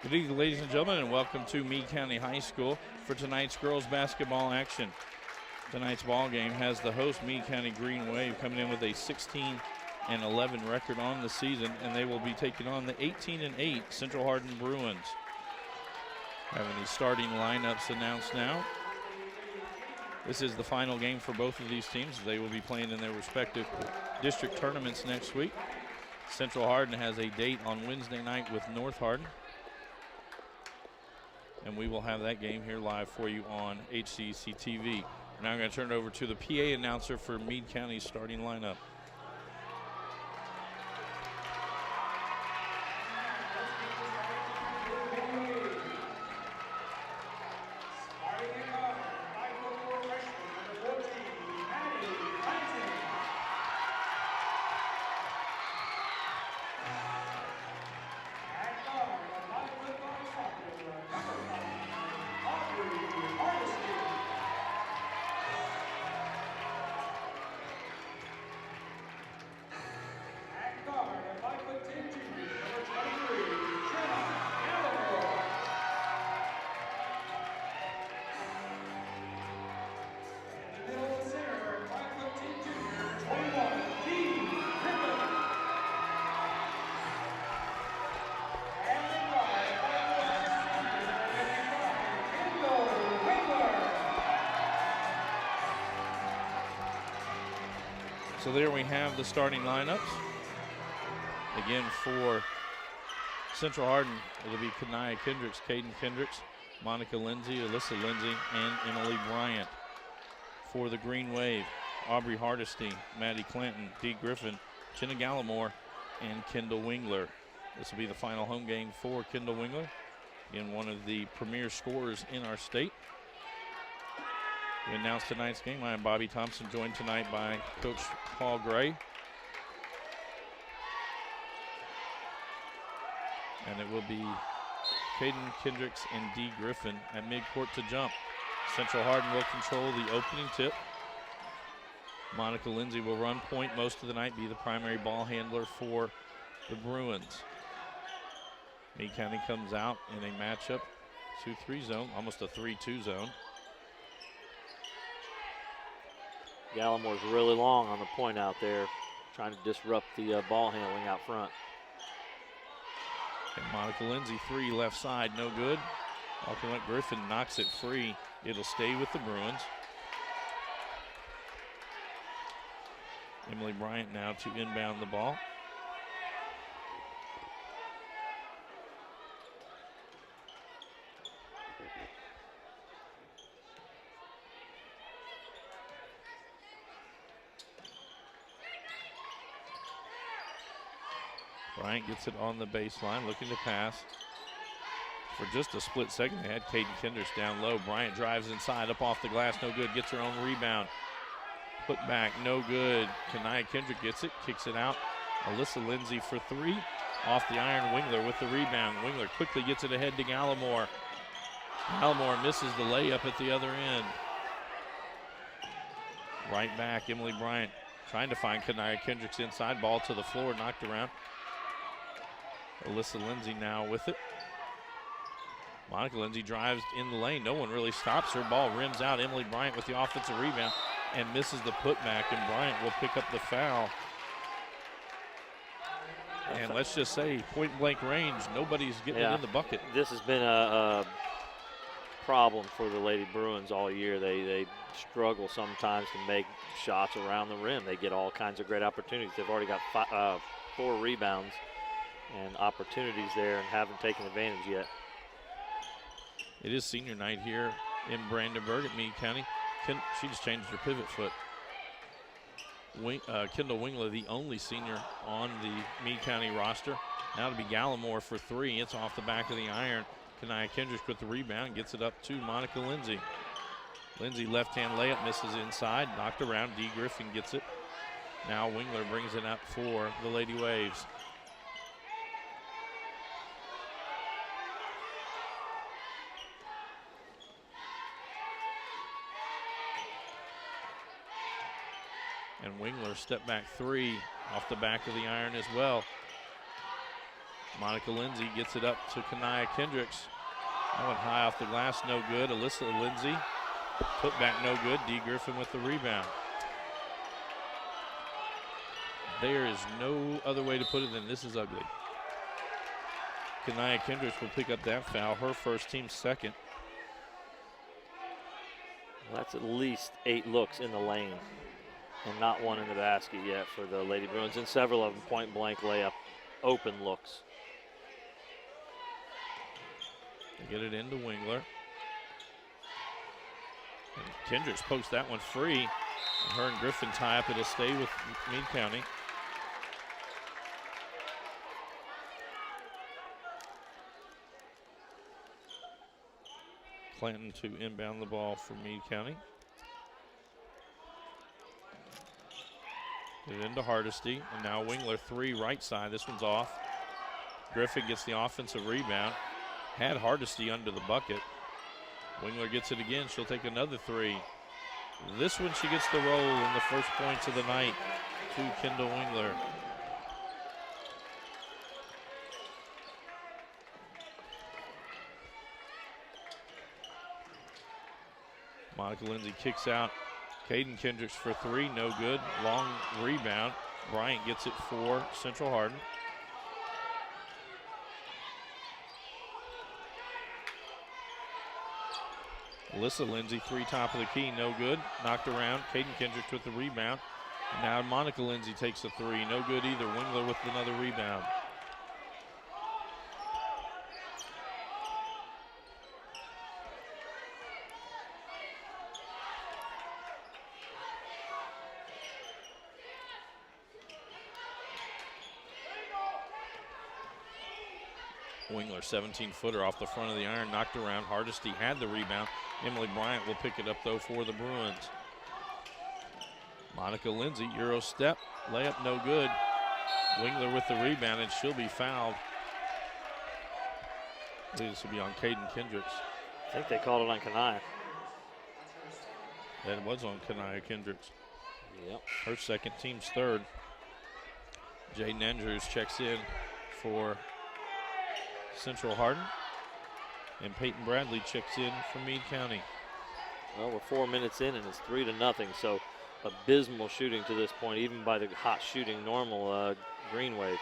Good evening, ladies and gentlemen, and welcome to Meade County High School for tonight's girls basketball action. Tonight's ball game has the host, Meade County Green Wave, coming in with a 16-11 record on the season, and they will be taking on the 18-8 Central Hardin Bruins. Having the starting lineups announced now. This is the final game for both of these teams. They will be playing in their respective district tournaments next week. Central Hardin has a date on Wednesday night with North Hardin. And we will have that game here live for you on HCEC-TV. Now I'm going to turn it over to the PA announcer for Meade County's starting lineup. So there we have the starting lineups. Again, for Central Hardin, it'll be Kanaya Kendricks, Caden Kendricks, Monica Lindsay, Alyssa Lindsay, and Emily Bryant. For the Green Wave, Aubrey Hardesty, Maddie Clinton, Dee Griffin, Jenna Gallimore, and Kendall Wingler. This will be the final home game for Kendall Wingler. Again, one of the premier scorers in our state. We announced tonight's game. I am Bobby Thompson, joined tonight by Coach Paul Gray. And it will be Caden Kendricks and Dee Griffin at midcourt to jump. Central Hardin will control the opening tip. Monica Lindsay will run point most of the night, be the primary ball handler for the Bruins. Meade County comes out in a matchup 2-3 zone, almost a 3-2 zone. Gallimore's really long on the point out there, trying to disrupt the ball handling out front. And Monica Lindsay, three left side, no good. Alternate Griffin knocks it free. It'll stay with the Bruins. Emily Bryant now to inbound the ball. Bryant gets it on the baseline, looking to pass. For just a split second, they had Caden Kendricks down low. Bryant drives inside, up off the glass, no good. Gets her own rebound. Put back, no good. Kanaya Kendrick gets it, kicks it out. Alyssa Lindsay for three. Off the iron, Wingler with the rebound. Wingler quickly gets it ahead to Gallimore. Gallimore misses the layup at the other end. Right back, Emily Bryant trying to find Kanaya Kendricks inside. Ball to the floor, knocked around. Alyssa Lindsay now with it. Monica Lindsay drives in the lane. No one really stops her. Ball rims out. Emily Bryant with the offensive rebound and misses the putback, and Bryant will pick up the foul. And let's just say, point blank range, nobody's getting it in the bucket. This has been a problem for the Lady Bruins all year. They struggle sometimes to make shots around the rim. They get all kinds of great opportunities. They've already got 4 rebounds and opportunities there and haven't taken advantage yet. It is senior night here in Brandenburg at Meade County. She just changed her pivot foot. Kendall Wingler, the only senior on the Meade County roster. Now to be Gallimore for three. It's off the back of the iron. Kanaya Kendricks with the rebound, gets it up to Monica Lindsay. Lindsay left-hand layup, misses inside, knocked around. Dee Griffin gets it. Now Wingler brings it up for the Lady Waves. And Wingler step back three off the back of the iron as well. Monica Lindsay gets it up to Kanaya Kendricks. That went high off the glass, no good. Alyssa Lindsay, put back, no good. Dee Griffin with the rebound. There is no other way to put it than this is ugly. Kanaya Kendricks will pick up that foul, her first, team second. Well, that's at least 8 looks in the lane and not one in the basket yet for the Lady Bruins, and several of them point blank layup open looks. They get it into Wingler. And Kendricks pokes that one free. And her and Griffin tie up. It'll stay with Meade County. Clanton to inbound the ball for Meade County. Get it into Hardesty, and now Wingler 3 right side. This one's off. Griffin gets the offensive rebound. Had Hardesty under the bucket. Wingler gets it again. She'll take another 3. This one she gets the roll in the first points of the night to Kendall Wingler. Monica Lindsay kicks out. Caden Kendricks for 3, no good. Long rebound. Bryant gets it for Central Hardin. Alyssa Lindsay, 3 top of the key, no good. Knocked around. Caden Kendricks with the rebound. Now Monica Lindsay takes a 3, no good either. Wingler with another rebound. Wingler, 17-footer off the front of the iron, knocked around. Hardesty had the rebound. Emily Bryant will pick it up, though, for the Bruins. Monica Lindsay, Euro step, layup no good. Wingler with the rebound, and she'll be fouled. I believe this will be on Caden Kendricks. I think they called it on Kanaya. That was on Kanaya Kendricks. Yep. Her second, team's third. Jaden Andrews checks in for Central Hardin, and Peyton Bradley checks in for Meade County. Well, we're 4 minutes in, and it's 3-0, so abysmal shooting to this point, even by the hot shooting normal Green Wave.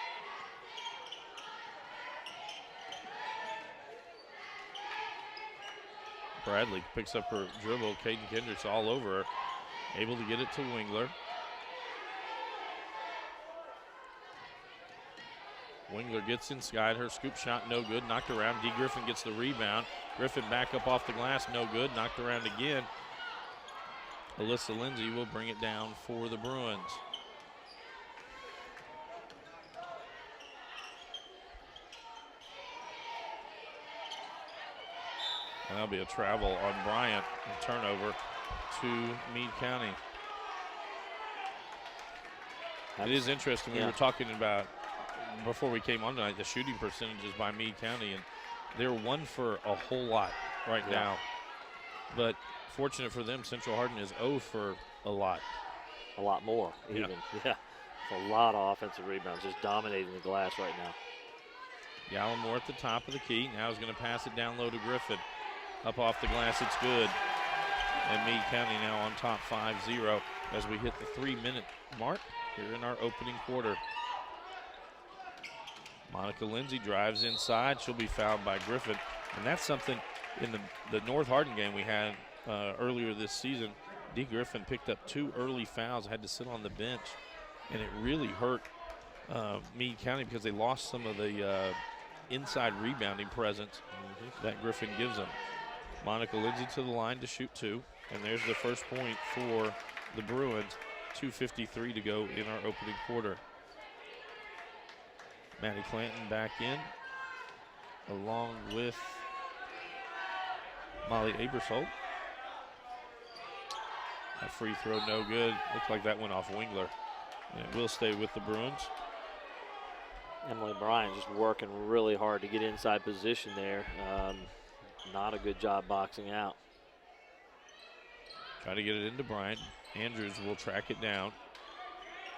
Bradley picks up her dribble. Caden Kendricks all over her, able to get it to Wingler. Wingler gets inside. Her scoop shot, no good. Knocked around. Dee Griffin gets the rebound. Griffin back up off the glass, no good. Knocked around again. Alyssa Lindsay will bring it down for the Bruins. And that'll be a travel on Bryant and turnover to Meade County. It is interesting. We were talking about before we came on tonight the shooting percentages by Meade County, and they're 1 for a whole lot right now. But fortunate for them, Central Hardin is 0 for a lot. A lot more, even. Yeah. It's a lot of offensive rebounds, just dominating the glass right now. Gallimore at the top of the key. Now is going to pass it down low to Griffin. Up off the glass, it's good. And Meade County now on top 5-0 as we hit the 3-minute mark here in our opening quarter. Monica Lindsay drives inside. She'll be fouled by Griffin. And that's something in the North Hardin game we had earlier this season. Dee Griffin picked up 2 early fouls, had to sit on the bench. And it really hurt Meade County because they lost some of the inside rebounding presence that Griffin gives them. Monica Lindsay to the line to shoot 2. And there's the first point for the Bruins. 2:53 to go in our opening quarter. Maddie Clanton back in, along with Molly Abersholt. A free throw, no good. Looked like that went off Wingler. And it will stay with the Bruins. Emily Bryant just working really hard to get inside position there. Not a good job boxing out. Try to get it into Bryant. Andrews will track it down.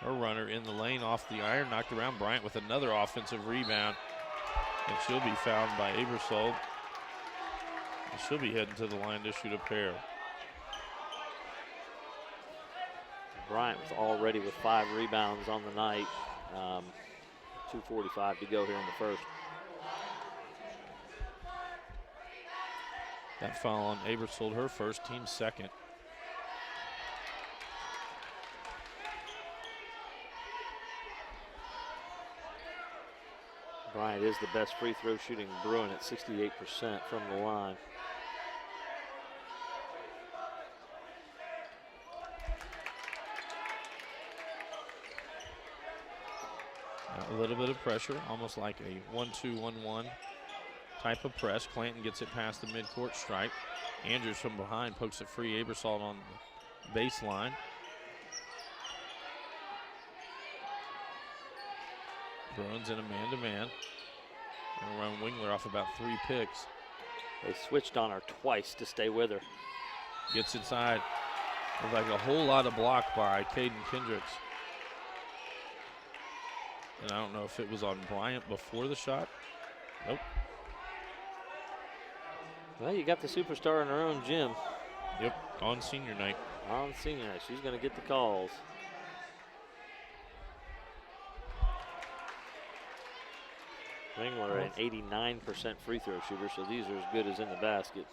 Her runner in the lane off the iron, knocked around. Bryant with another offensive rebound. And she'll be fouled by Abersold. And she'll be heading to the line to shoot a pair. Bryant was already with 5 rebounds on the night. 2:45 to go here in the first. That foul on Abersold, her first, team second. Bryant is the best free throw shooting Bruin at 68% from the line. A little bit of pressure, almost like a 1-2-1-1 type of press. Clanton gets it past the midcourt stripe. Andrews from behind pokes it free. Abersold on the baseline. Bruins in a man-to-man. Gonna run Wingler off about 3 picks. They switched on her twice to stay with her. Gets inside. Looks like a whole lot of block by Caden Kendricks. And I don't know if it was on Bryant before the shot. Nope. Well, you got the superstar in her own gym. Yep, on senior night. On senior night, she's going to get the calls. Wingler, an 89% free throw shooter, so these are as good as in the basket.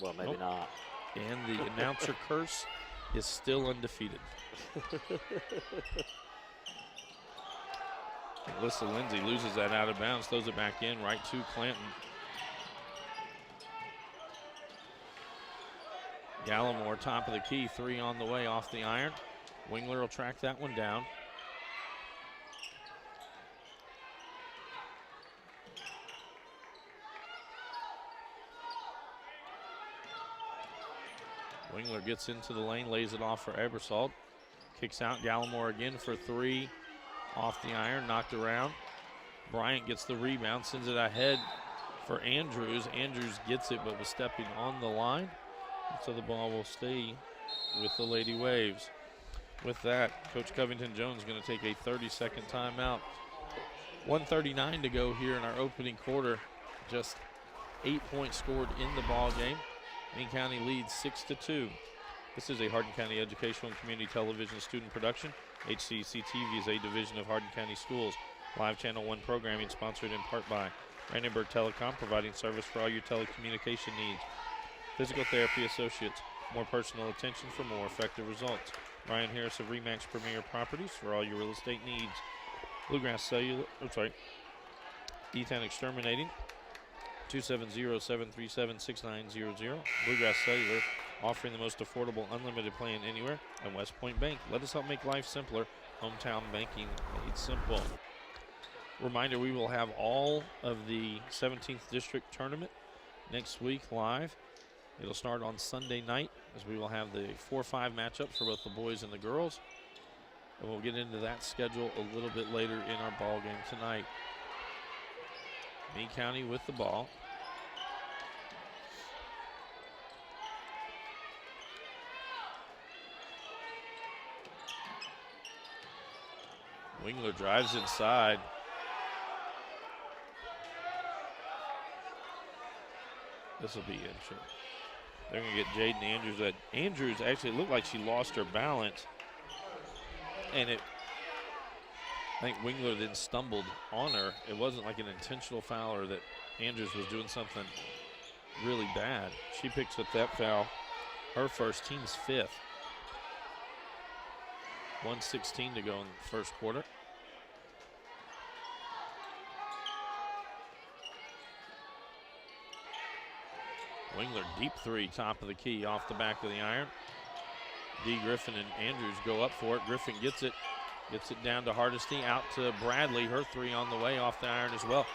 Well, maybe not. And the announcer curse is still undefeated. Alyssa Lindsay loses that out of bounds, throws it back in, right to Clanton. Gallimore, top of the key, 3 on the way off the iron. Wingler will track that one down. Wingler gets into the lane, lays it off for Abersold. Kicks out, Gallimore again for 3. Off the iron, knocked around. Bryant gets the rebound, sends it ahead for Andrews. Andrews gets it, but was stepping on the line. So the ball will stay with the Lady Waves. With that, Coach Covington Jones is going to take a 30-second timeout. 1:39 to go here in our opening quarter. Just 8 points scored in the ball game. Meade County leads 6-2. This is a Hardin County Educational and Community Television student production. HCEC-TV is a division of Hardin County Schools. Live Channel 1 programming sponsored in part by Brandenburg Telecom, providing service for all your telecommunication needs. Physical Therapy Associates, more personal attention for more effective results. Ryan Harris of Remax Premier Properties for all your real estate needs. Bluegrass Cellular, E-Town Exterminating, 270-737-6900. Bluegrass Cellular, offering the most affordable unlimited plan anywhere. And West Point Bank, let us help make life simpler. Hometown banking made simple. Reminder, we will have all of the 17th District Tournament next week live. It'll start on Sunday night, as we will have the 4-5 matchups for both the boys and the girls. And we'll get into that schedule a little bit later in our ball game tonight. Meade County with the ball. Wingler drives inside. This will be interesting. They're going to get Jaden Andrews. Andrews actually looked like she lost her balance. And I think Wingler then stumbled on her. It wasn't like an intentional foul or that Andrews was doing something really bad. She picks up that foul. Her first, team's 5th. 1:16 to go in the first quarter. Wingler, deep 3, top of the key, off the back of the iron. D. Griffin and Andrews go up for it. Griffin gets it down to Hardesty, out to Bradley. Her 3 on the way, off the iron as well.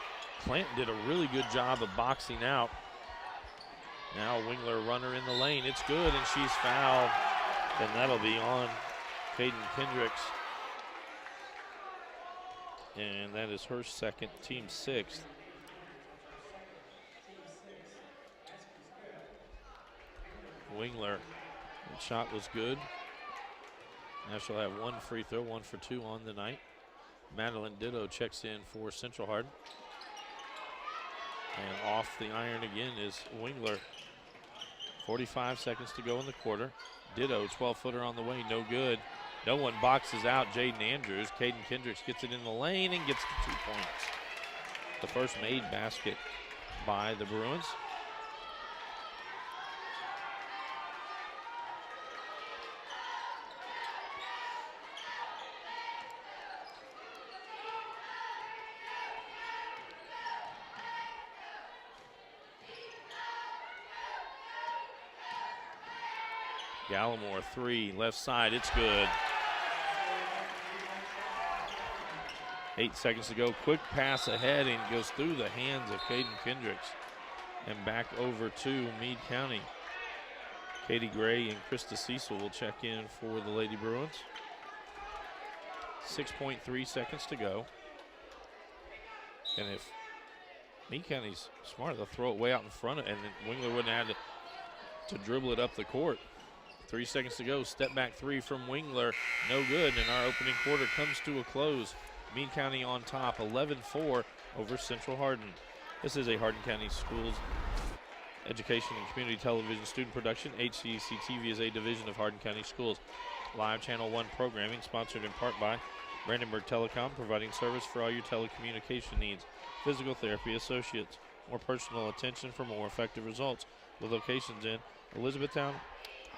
Clanton did a really good job of boxing out. Now Wingler, runner in the lane. It's good, and she's fouled. And that'll be on Caden Kendricks. And that is her second, team 6th. Wingler, the shot was good. Now she'll have one free throw, 1 for 2 on the night. Madeline Ditto checks in for Central Hardin. And off the iron again is Wingler. 45 seconds to go in the quarter. Ditto, 12-footer on the way, no good. No one boxes out Jaden Andrews. Caden Kendricks gets it in the lane and gets the 2 points. The first made basket by the Bruins. Gallimore 3, left side, it's good. 8 seconds to go, quick pass ahead and goes through the hands of Caden Kendricks and back over to Meade County. Katie Gray and Krista Cecil will check in for the Lady Bruins. 6.3 seconds to go. And if Meade County's smart, they'll throw it way out in front and then Wingler wouldn't have to dribble it up the court. 3 seconds to go, step back 3 from Wingler, no good, and our opening quarter comes to a close. Meade County on top, 11-4 over Central Hardin. This is a Hardin County Schools Education and Community Television student production. HCEC-TV is a division of Hardin County Schools. Live Channel 1 programming sponsored in part by Brandenburg Telecom, providing service for all your telecommunication needs. Physical Therapy Associates, more personal attention for more effective results. With locations in Elizabethtown,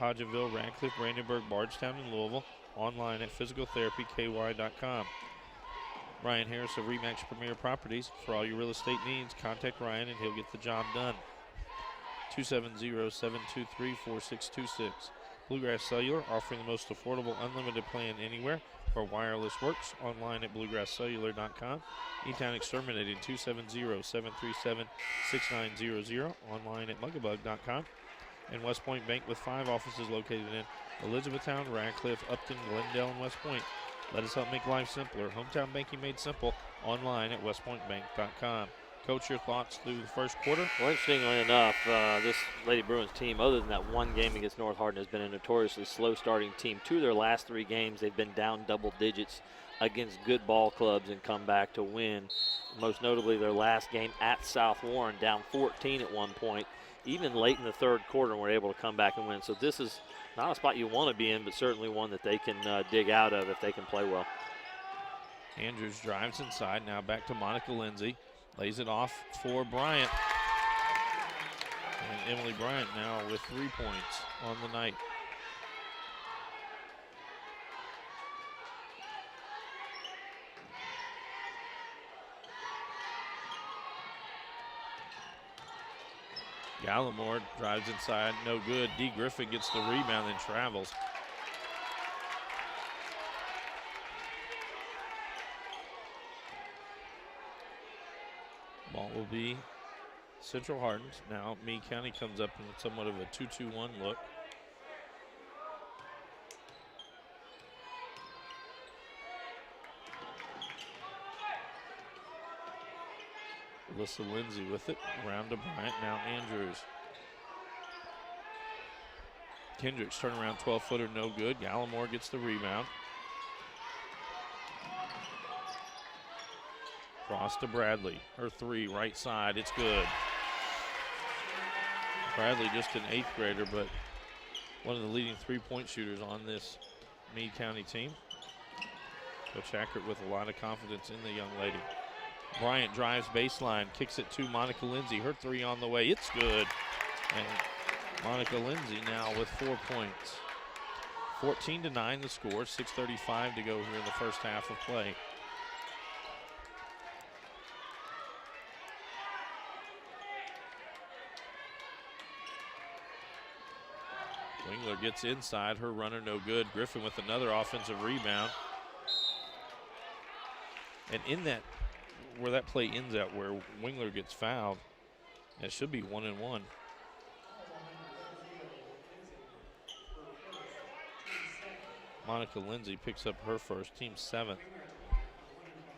Hodgenville, Radcliffe, Brandenburg, Bardstown, and Louisville. Online at physicaltherapyky.com. Ryan Harris of Remax Premier Properties. For all your real estate needs, contact Ryan and he'll get the job done. 270-723-4626. Bluegrass Cellular, offering the most affordable unlimited plan anywhere where wireless works. Online at bluegrasscellular.com. E-Town Exterminating, 270-737-6900. Online at mugabug.com. And West Point Bank with 5 offices located in Elizabethtown, Radcliffe, Upton, Glendale, and West Point. Let us help make life simpler. Hometown banking made simple. Online at westpointbank.com. Coach, your thoughts through the first quarter? Well, interestingly enough, this Lady Bruins team, other than that one game against North Hardin, has been a notoriously slow starting team. 2 of their last 3 games, they've been down double digits against good ball clubs and come back to win. Most notably, their last game at South Warren, down 14 at one point. Even late in the third quarter, were able to come back and win. So this is not a spot you want to be in, but certainly one that they can dig out of if they can play well. Andrews drives inside, now back to Monica Lindsay. Lays it off for Bryant. And Emily Bryant now with 3 points on the night. Gallimore drives inside, no good. D. Griffin gets the rebound and travels. Ball will be Central Hardin's. Now Meade County comes up in somewhat of a 2-2-1 look. Alyssa Lindsay with it, around to Bryant, now Andrews. Kendricks turnaround 12-footer, no good. Gallimore gets the rebound. Cross to Bradley, her 3, right side, it's good. Bradley just an 8th grader, but one of the leading 3-point shooters on this Meade County team. Coach Hackert with a lot of confidence in the young lady. Bryant drives baseline, kicks it to Monica Lindsay. Her 3 on the way, it's good. And Monica Lindsay now with 4 points. 14-9 the score, 6:35 to go here in the first half of play. Wingler gets inside, her runner no good. Griffin with another offensive rebound. And in that, where that play ends at, where Wingler gets fouled, it should be 1-1. Monica Lindsay picks up her first, team 7th.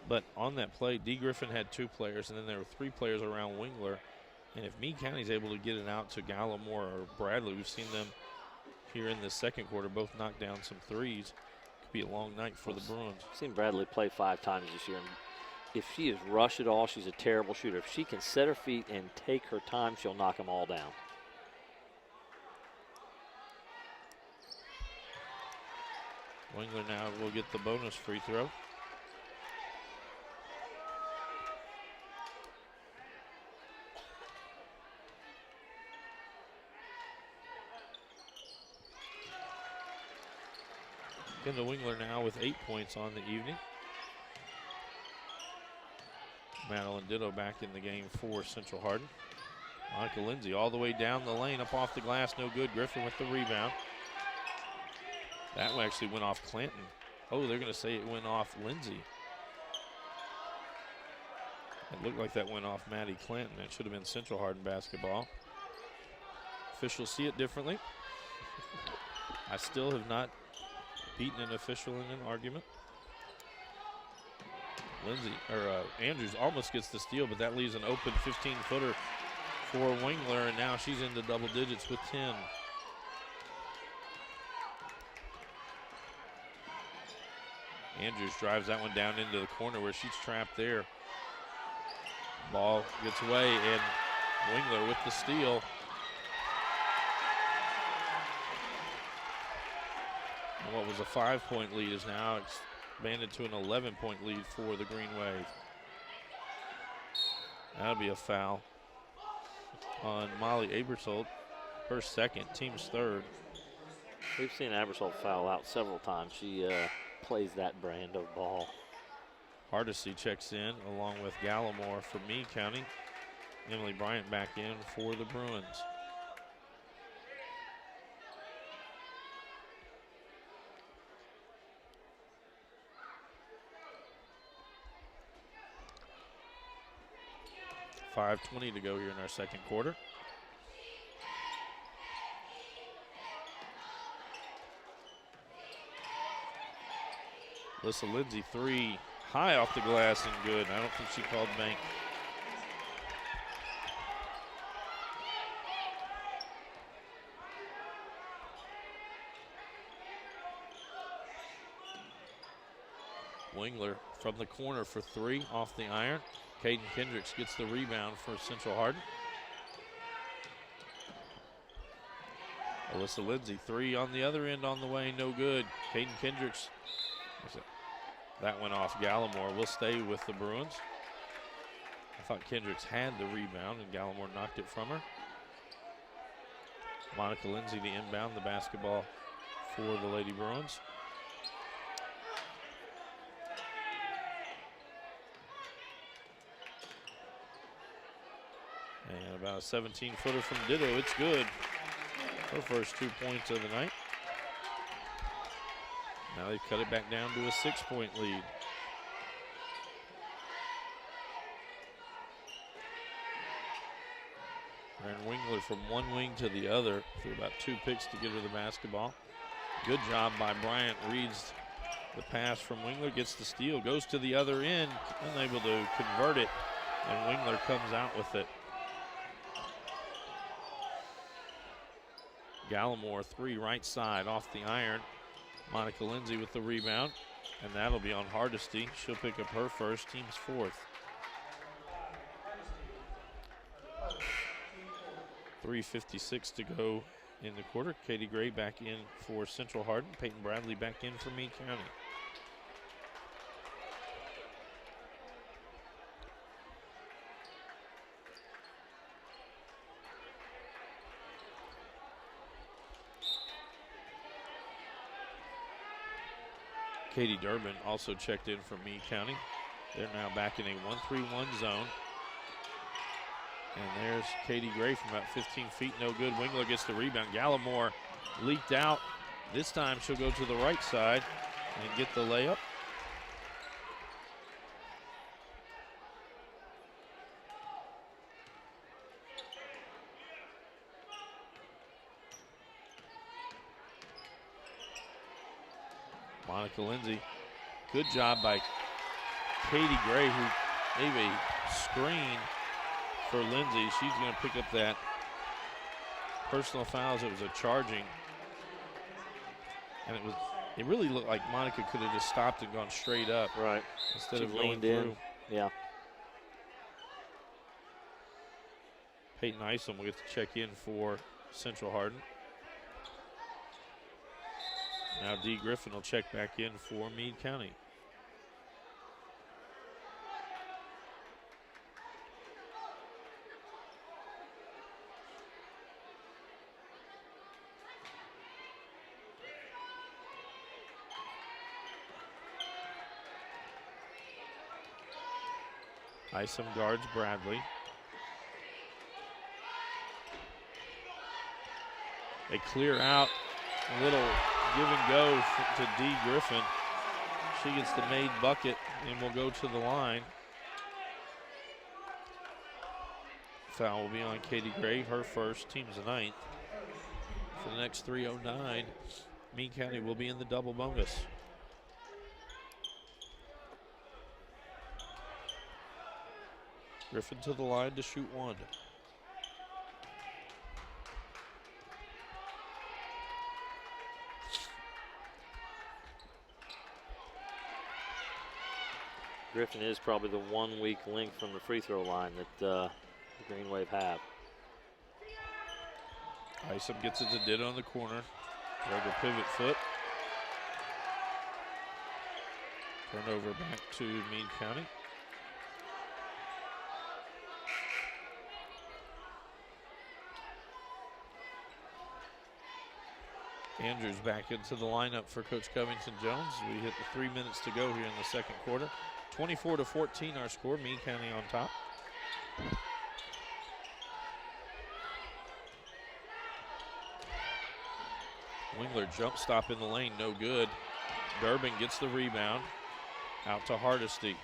But on that play, D. Griffin had 2 players, and then there were 3 players around Wingler. And if Meade County's able to get it out to Gallimore or Bradley, we've seen them here in the second quarter both knock down some 3s. be a long night for the Bruins. I've seen Bradley play 5 times this year. And if she is rushed at all, she's a terrible shooter. If she can set her feet and take her time, she'll knock them all down. Wingler now will get the bonus free throw. Into Wingler now with 8 points on the evening. Madeline Ditto back in the game for Central Hardin. Monica Lindsay all the way down the lane, up off the glass, no good. Griffin with the rebound. That one actually went off Clanton. Oh, they're going to say it went off Lindsay. It looked like that went off Maddie Clanton. It should have been Central Hardin basketball. Officials see it differently. I still have not beaten an official in an argument. Andrews almost gets the steal, but that leaves an open 15-footer for Wingler, and now she's into double digits with 10. Andrews drives that one down into the corner where she's trapped there. Ball gets away, and Wingler with the steal. And what was a 5-point lead is now expanded to an 11-point lead for the Green Wave. That'll be a foul on Molly Abersold. Her second, team's third. We've seen Abersold foul out several times. She plays that brand of ball. Hardesty checks in along with Gallimore for Meade County. Emily Bryant back in for the Bruins. .5:20 to go here in our second quarter. Alyssa Lindsay, 3, high off the glass and good. I don't think she called bank. Wingler from the corner for 3 off the iron. Caden Kendricks gets the rebound for Central Hardin. Alyssa Lindsay, 3 on the other end on the way, no good. Caden Kendricks, that went off Gallimore. Will stay with the Bruins. I thought Kendricks had the rebound and Gallimore knocked it from her. Monica Lindsay to inbound the basketball for the Lady Bruins. And about a 17-footer from Ditto. It's good. Her first 2 points of the night. Now they've cut it back down to a 6-point lead. Aaron Wingler from one wing to the other through about 2 picks to get her the basketball. Good job by Bryant. Reads the pass from Wingler, gets the steal, goes to the other end, unable to convert it, and Wingler comes out with it. Gallimore, 3 right side off the iron. Monica Lindsay with the rebound, and that'll be on Hardesty. She'll pick up her first, team's 4th. 3:56 to go in the quarter. Katie Gray back in for Central Hardin. Peyton Bradley back in for Meade County. Katie Durbin also checked in from Meade County. They're now back in a 1-3-1 zone. And there's Katie Gray from about 15 feet, no good. Wingler gets the rebound. Gallimore leaked out. This time she'll go to the right side and get the layup. Monica Lindsay, good job by Katie Gray, who gave a screen for Lindsay. She's going to pick up that personal fouls. It was a charging, and it was It really looked like Monica could have just stopped and gone straight up. Right. Instead She of going leaned through. in. Yeah. Peyton Isom will get to check in for Central Hardin. Now Dee Griffin will check back in for Meade County. Isom guards Bradley. They clear out, a little give and go to Dee Griffin. She gets the made bucket and will go to the line. Foul will be on Katie Gray, her first, team's the 9th. For the next 3:09, Meade County will be in the double bonus. Griffin to the line to shoot one. Griffin is probably the 1 weak link from the free throw line that the Green Wave have. Isom gets it to Ditto in the corner. Regular pivot foot. Turnover back to Meade County. Andrews back into the lineup for Coach Covington Jones. We hit the 3 minutes to go here in the second quarter. 24-14 our score, Meade County on top. Wingler jump stop in the lane, no good. Durbin gets the rebound, out to Hardisty.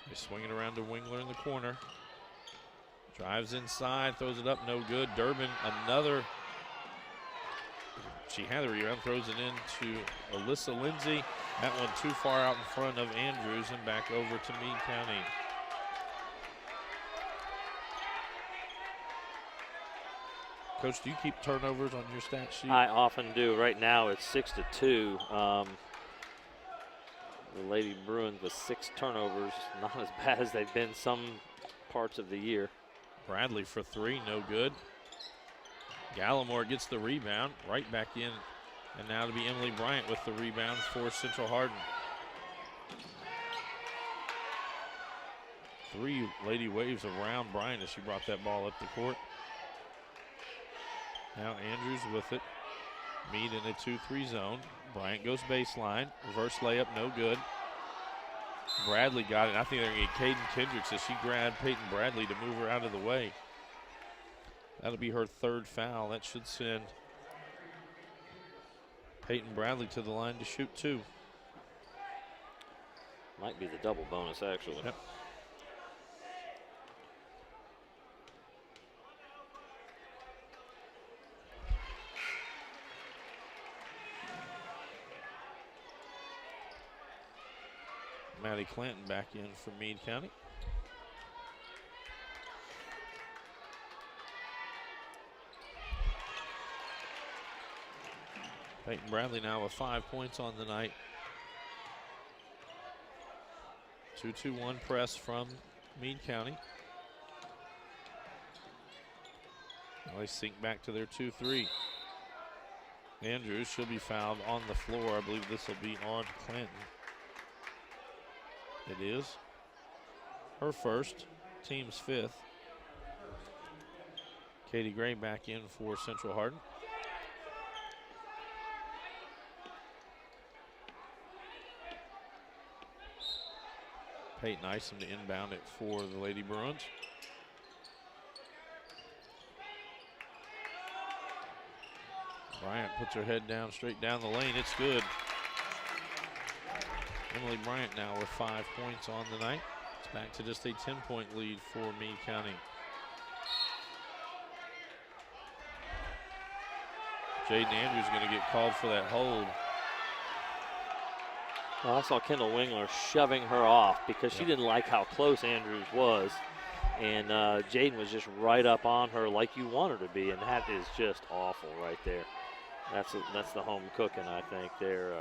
They swing it around to Wingler in the corner. Drives inside, throws it up, no good. Durbin, another. She had the rebound, throws it into Alyssa Lindsay. That one too far out in front of Andrews and back over to Meade County. Coach, do you keep turnovers on your stat sheet? I often do. Right now it's 6-2. The Lady Bruins with 6 turnovers, not as bad as they've been some parts of the year. Bradley for 3, no good. Gallimore gets the rebound, right back in. And now to be Emily Bryant with the rebound for Central Hardin. 3 Lady Waves around Bryant as she brought that ball up the court. Now Andrews with it. Meade in a 2-3 zone. Bryant goes baseline. Reverse layup, no good. Bradley got it. I think they're going to get Caden Kendricks as she grabbed Peyton Bradley to move her out of the way. That'll be her 3rd foul. That should send Peyton Bradley to the line to shoot 2. Might be the double bonus, actually. Yep. Maddie Clanton back in for Meade County. Peyton Bradley now with 5 points on the night. 2-2-1 press from Meade County. Now they sink back to their 2-3. Andrews, she'll be fouled on the floor. I believe this will be on Clanton. It is. Her first, team's 5th. Katie Gray back in for Central Hardin. Peyton Isom to inbound it for the Lady Bruins. Bryant puts her head down, straight down the lane. It's good. Emily Bryant now with 5 points on the night. It's back to just a 10-point lead for Meade County. Jaden Andrews going to get called for that hold. Well, I saw Kendall Wingler shoving her off because she didn't like how close Andrews was. And Jaden was just right up on her like you want her to be, and that is just awful right there. That's the home cooking, I think. They're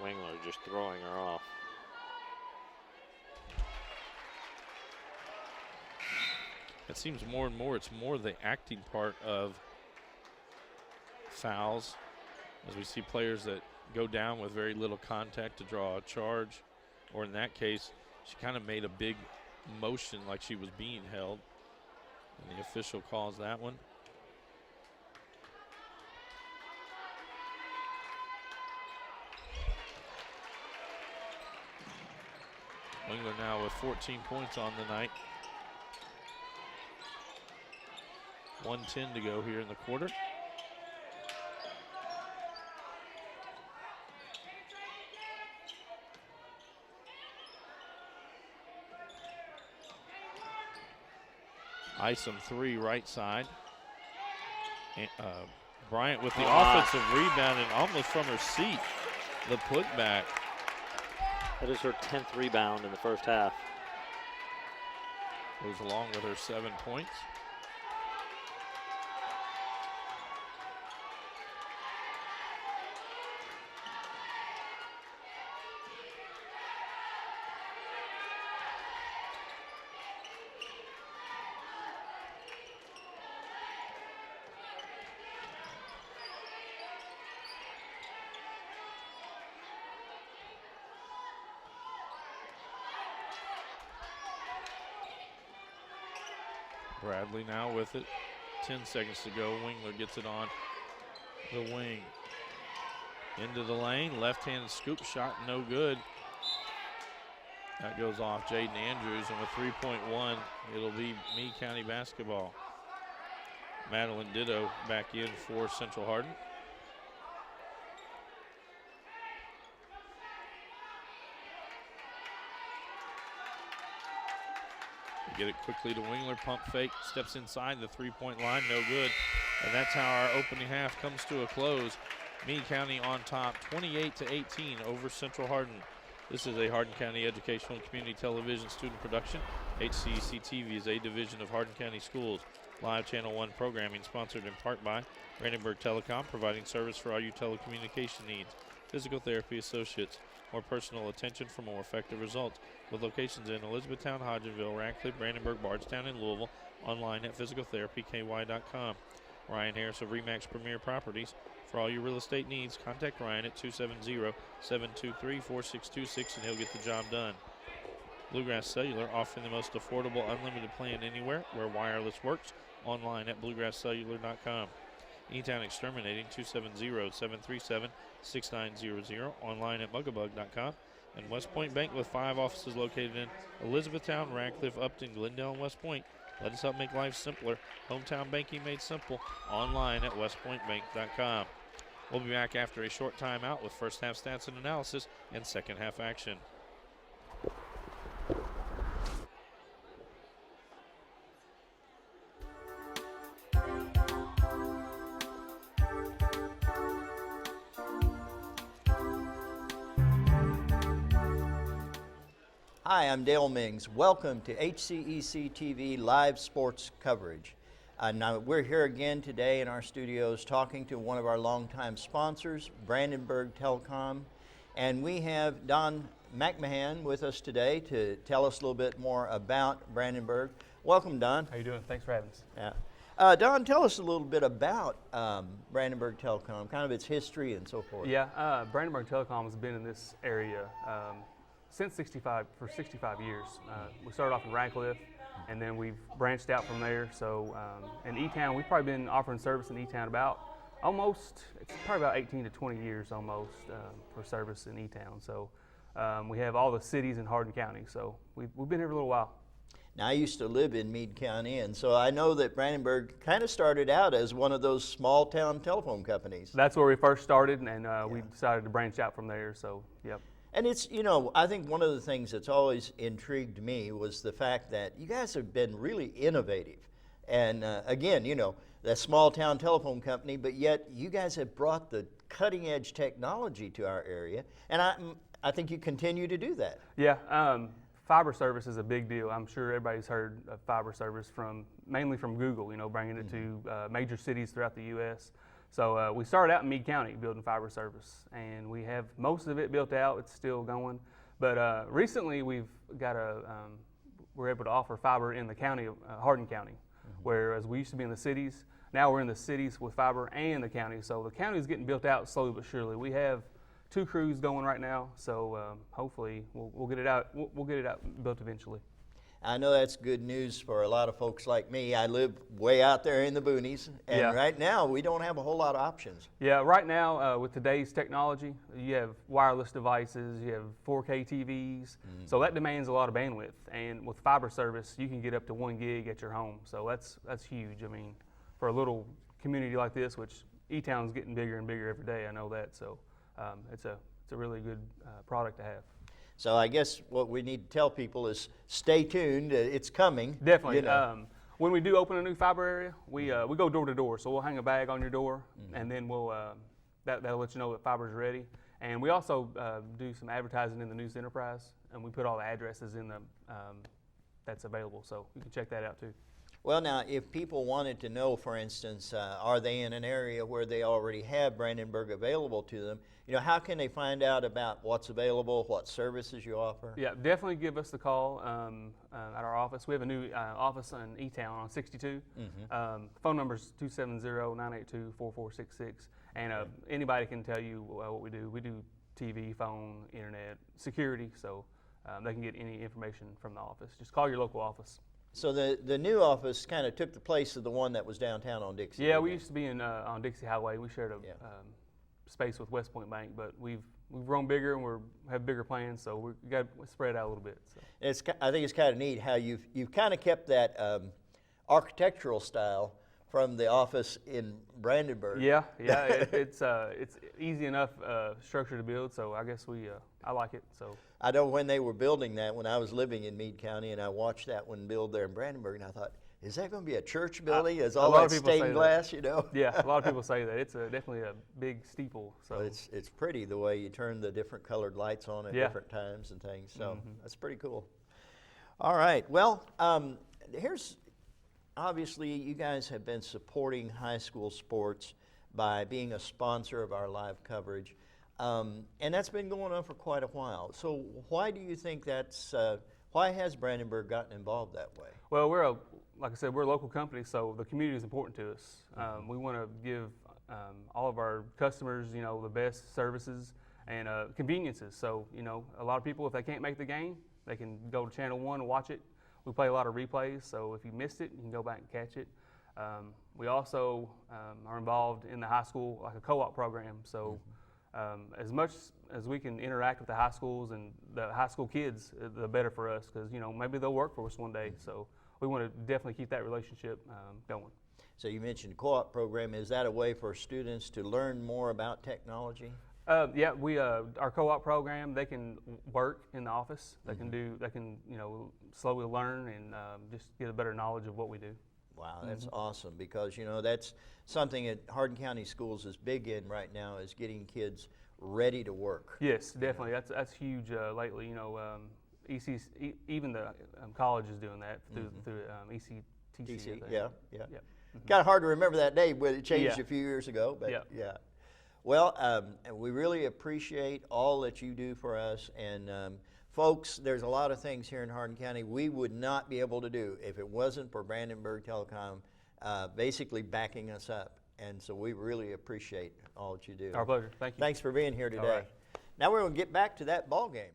Wingler just throwing her off. It seems more and more it's more the acting part of fouls, as we see players that go down with very little contact to draw a charge, or in that case, she kind of made a big motion like she was being held, and the official calls that one. Wingler now with 14 points on the night. 1:10 to go here in the quarter. Isom 3 right side. And, Bryant with the offensive rebound and almost from her seat, the putback. That is her 10th rebound in the first half. Goes along with her 7 points. Bradley now with it. 10 seconds to go. Wingler gets it on the wing. Into the lane. Left-handed scoop shot, no good. That goes off Jaden Andrews, and with 3.1, it'll be Meade County basketball. Madeline Ditto back in for Central Hardin. Get it quickly to Wingler, pump fake, steps inside the three-point line, no good. And that's how our opening half comes to a close. Meade County on top, 28-18 over Central Hardin. This is a Hardin County Educational and Community Television student production. HCEC-TV is a division of Hardin County Schools. Live Channel 1 programming sponsored in part by Brandenburg Telecom, providing service for all your telecommunication needs. Physical Therapy Associates, more personal attention for more effective results. With locations in Elizabethtown, Hodgenville, Radcliffe, Brandenburg, Bardstown, and Louisville. Online at physicaltherapyky.com. Ryan Harris of RE/MAX Premier Properties. For all your real estate needs, contact Ryan at 270-723-4626 and he'll get the job done. Bluegrass Cellular, offering the most affordable unlimited plan anywhere where wireless works. Online at bluegrasscellular.com. E-Town Exterminating, 270-737-6900. Online at bugabug.com. And West Point Bank with 5 offices located in Elizabethtown, Radcliffe, Upton, Glendale, and West Point. Let us help make life simpler. Hometown banking made simple. Online at westpointbank.com. We'll be back after a short timeout with first half stats and analysis and second half action. Hi, I'm Dale Mings. Welcome to HCEC-TV live sports coverage. Now we're here again today in our studios talking to one of our longtime sponsors, Brandenburg Telecom, and we have Don McMahon with us today to tell us a little bit more about Brandenburg. Welcome, Don. How you doing? Thanks for having us. Yeah. Don, tell us a little bit about Brandenburg Telecom, kind of its history and so forth. Yeah, Brandenburg Telecom has been in this area since 65 years. We started off in Radcliffe, and then we've branched out from there. So in E-Town, we've probably been offering service in E-Town it's probably about 18 to 20 years almost for service in E-Town. So we have all the cities in Hardin County. So we've been here for a little while. Now, I used to live in Meade County, and so I know that Brandenburg kind of started out as one of those small town telephone companies. That's where we first started, and we decided to branch out from there. So, yep. And it's, I think one of the things that's always intrigued me was the fact that you guys have been really innovative. And again, that small town telephone company, but yet you guys have brought the cutting edge technology to our area. And I think you continue to do that. Yeah, fiber service is a big deal. I'm sure everybody's heard of fiber service mainly from Google, bringing it to major cities throughout the U.S. So we started out in Meade County building fiber service, and we have most of it built out. It's still going, but recently we're able to offer fiber in the county of Hardin County, whereas we used to be in the cities. Now we're in the cities with fiber and the county. So the county is getting built out slowly but surely. We have 2 crews going right now, so hopefully we'll get it out. We'll get it out built eventually. I know that's good news for a lot of folks like me. I live way out there in the boonies, and right now we don't have a whole lot of options. Yeah, right now with today's technology, you have wireless devices, you have 4K TVs, so that demands a lot of bandwidth. And with fiber service, you can get up to 1 gig at your home, so that's huge. I mean, for a little community like this, which E-Town's getting bigger and bigger every day, I know that. So it's a really good product to have. So I guess what we need to tell people is stay tuned. It's coming. Definitely. You know. When we do open a new fiber area, we go door to door. So we'll hang a bag on your door, and then we'll that'll let you know that fiber's ready. And we also do some advertising in the News Enterprise, and we put all the addresses in the that's available. So you can check that out too. Well, now, if people wanted to know, for instance, are they in an area where they already have Brandenburg available to them, you know, how can they find out about what's available, what services you offer? Yeah, definitely give us the call at our office. We have a new office in E-Town on 62. Phone number is 270-982-4466. And anybody can tell you what we do. We do TV, phone, internet, security, so they can get any information from the office. Just call your local office. So the new office kind of took the place of the one that was downtown on Dixie. Yeah, we used to be on Dixie Highway. We shared a space with West Point Bank, but we've grown bigger and we have bigger plans, so we got to spread out a little bit. So. I think it's kind of neat how you've kind of kept that architectural style from the office in Brandenburg. Yeah, it's easy enough structure to build, so I guess I like it. So I know when they were building that, when I was living in Meade County, and I watched that one build there in Brandenburg, and I thought, is that going to be a church building? Is all that stained glass, you know? Yeah, a lot of people say that. It's definitely a big steeple. So well, it's pretty the way you turn the different colored lights on at different times and things. So that's pretty cool. All right. Well, here's obviously you guys have been supporting high school sports by being a sponsor of our live coverage, and that's been going on for quite a while. So why do you think that's? Why has Brandenburg gotten involved that way? Well, like I said, we're a local company, so the community is important to us. We want to give all of our customers, you know, the best services and conveniences. So, you know, a lot of people, if they can't make the game, they can go to Channel 1 and watch it. We play a lot of replays, so if you missed it, you can go back and catch it. We also are involved in the high school, like a co-op program. So as much as we can interact with the high schools and the high school kids, the better for us, because, you know, maybe they'll work for us one day. So we want to definitely keep that relationship going. So you mentioned the co-op program. Is that a way for students to learn more about technology? Yeah, our co-op program, they can work in the office. They can you know, slowly learn and just get a better knowledge of what we do. Wow, that's awesome, because, you know, that's something that Hardin County Schools is big in right now, is getting kids ready to work. Yes, definitely. That's huge lately. You know, even the college is doing that through HCEC-TV. Yeah. Kind of hard to remember that day, but it changed a few years ago. But yeah. Well, we really appreciate all that you do for us, and folks, there's a lot of things here in Hardin County we would not be able to do if it wasn't for Brandenburg Telecom basically backing us up. And so we really appreciate all that you do. Our pleasure. Thank you. Thanks for being here today. All right. Now we're going to get back to that ball game.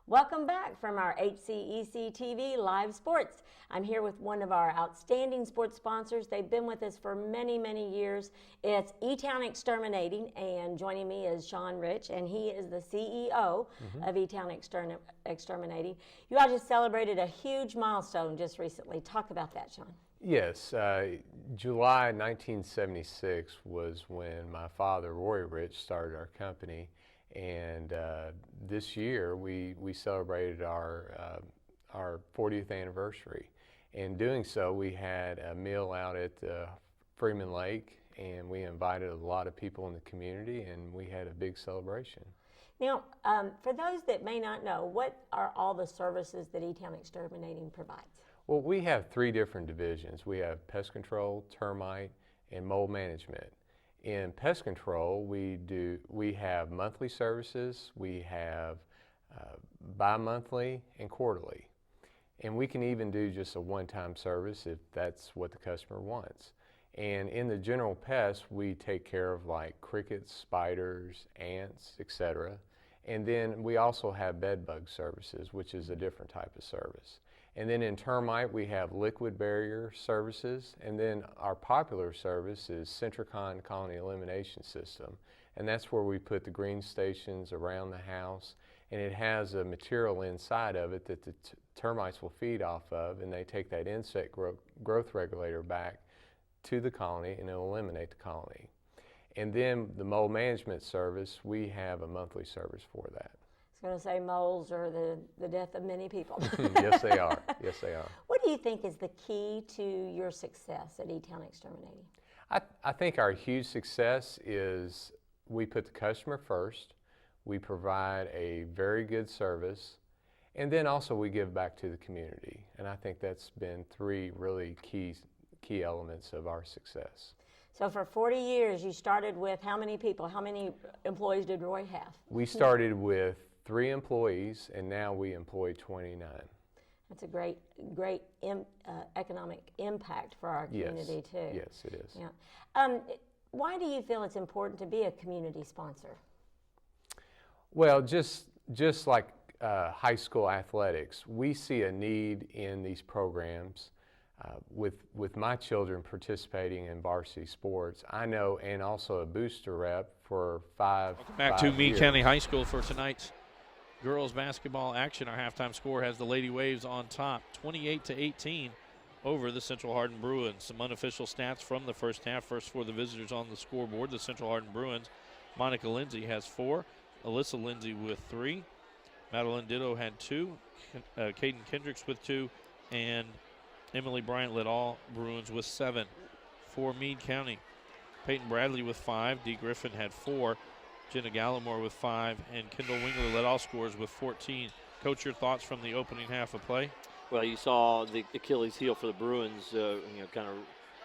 Welcome back from our HCEC-TV Live Sports. I'm here with one of our outstanding sports sponsors. They've been with us for many, many years. It's E-Town Exterminating, and joining me is Sean Rich, and he is the CEO of E-Town Exterminating. You all just celebrated a huge milestone just recently. Talk about that, Sean. Yes, July 1976 was when my father, Roy Rich, started our company. And this year we celebrated our 40th anniversary. In doing so, we had a meal out at Freeman Lake and we invited a lot of people in the community, and we had a big celebration. Now, for those that may not know, what are all the services that E-Town Exterminating provides? Well, we have 3 different divisions. We have pest control, termite, and mold management. In pest control, we have monthly services, we have bi-monthly and quarterly. And we can even do just a one-time service if that's what the customer wants. And in the general pests, we take care of like crickets, spiders, ants, etc. And then we also have bed bug services, which is a different type of service. And then in termite, we have liquid barrier services. And then our popular service is Centricon Colony Elimination System. And that's where we put the green stations around the house. And it has a material inside of it that the termites will feed off of. And they take that insect growth regulator back to the colony and it'll eliminate the colony. And then the mold management service, we have a monthly service for that. I was going to say moles are the death of many people. Yes, they are. Yes, they are. What do you think is the key to your success at E-Town Exterminating? I think our huge success is we put the customer first, we provide a very good service, and then also we give back to the community. And I think that's been 3 really key elements of our success. So for 40 years, you started with how many people? How many employees did Roy have? We started with 3 employees, and now we employ 29. That's a great economic impact for our community too. Yes, it is. Yeah. Why do you feel it's important to be a community sponsor? Well, just like high school athletics, we see a need in these programs. With my children participating in varsity sports, I know, and also a booster rep for 5 Welcome back to Meade County High School for tonight's girls basketball action. Our halftime score has the Lady Waves on top, 28-18 over the Central Hardin Bruins. Some unofficial stats from the first half. First for the visitors on the scoreboard, the Central Hardin Bruins. Monica Lindsay has 4, Alyssa Lindsay with 3, Madeline Ditto had 2, Caden Kendricks with 2, and Emily Bryant led all Bruins with 7. For Meade County, Peyton Bradley with 5, Dee Griffin had 4, Jenna Gallimore with 5, and Kendall Wingler led all scorers with 14. Coach, your thoughts from the opening half of play? Well, you saw the Achilles heel for the Bruins, kind of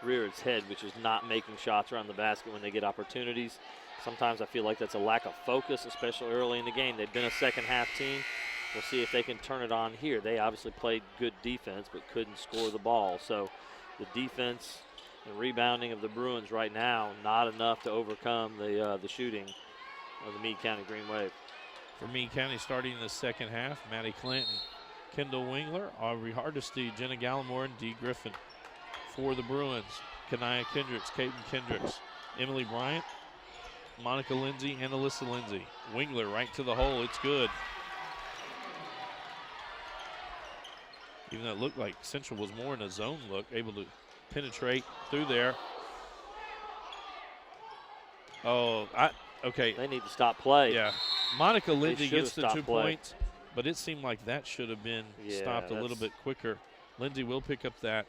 rear its head, which is not making shots around the basket when they get opportunities. Sometimes I feel like that's a lack of focus, especially early in the game. They've been a second half team. We'll see if they can turn it on here. They obviously played good defense but couldn't score the ball. So the defense and rebounding of the Bruins right now, not enough to overcome the shooting of the Meade County Green Wave. For Meade County starting in the second half, Maddie Clinton, Kendall Wingler, Aubrey Hardesty, Jenna Gallimore, and Dee Griffin. For the Bruins, Kanaya Kendricks, Caden Kendricks, Emily Bryant, Monica Lindsay, and Alyssa Lindsay. Wingler right to the hole. It's good. Even though it looked like Central was more in a zone look, able to penetrate through there. Okay. They need to stop play. Yeah. Monica Lindsay gets the 2 play. points, but it seemed like that should have been stopped a little bit quicker. Lindsay will pick up that.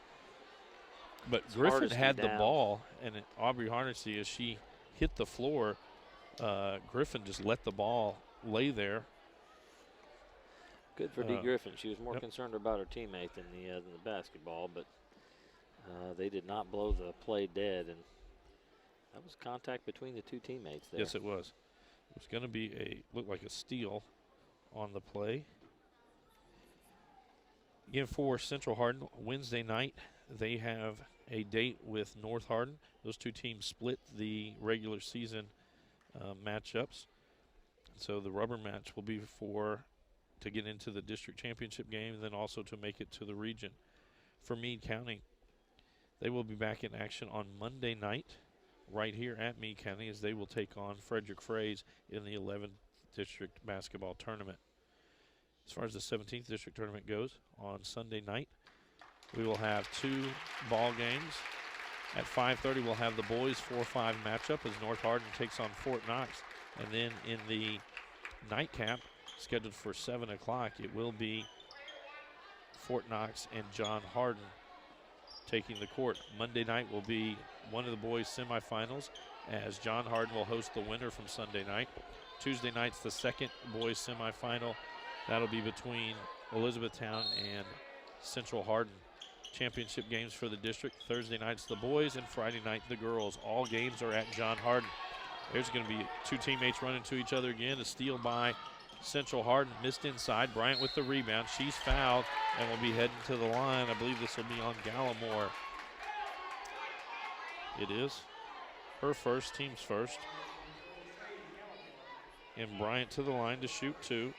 But Griffin had the ball, and Aubrey Hardesty, as she hit the floor, Griffin just let the ball lay there. Good for Dee Griffin. She was more concerned about her teammate than the basketball, but they did not blow the play dead, and that was contact between the 2 teammates there. Yes, it was. It was going to be looked like a steal on the play. Again, for Central Hardin, Wednesday night, they have a date with North Hardin. Those 2 teams split the regular season matchups. So the rubber match will be to get into the district championship game and then also to make it to the region. For Meade County, they will be back in action on Monday night right here at Meade County as they will take on Frederick Fraze in the 11th district basketball tournament. As far as the 17th district tournament goes, on Sunday night, we will have 2 ball games. At 5:30, we'll have the boys 4-5 matchup as North Hardin takes on Fort Knox. And then in the nightcap, scheduled for 7 o'clock, it will be Fort Knox and John Hardin taking the court. Monday night will be one of the boys' semifinals, as John Hardin will host the winner from Sunday night. Tuesday night's the second boys' semifinal. That'll be between Elizabethtown and Central Hardin. Championship games for the district. Thursday night's the boys, and Friday night the girls. All games are at John Hardin. There's going to be two teammates running to each other again. A steal by Central Hardin, missed inside. Bryant with the rebound. She's fouled and will be heading to the line. I believe this will be on Gallimore. It is her first, team's first. And Bryant to the line to shoot 2.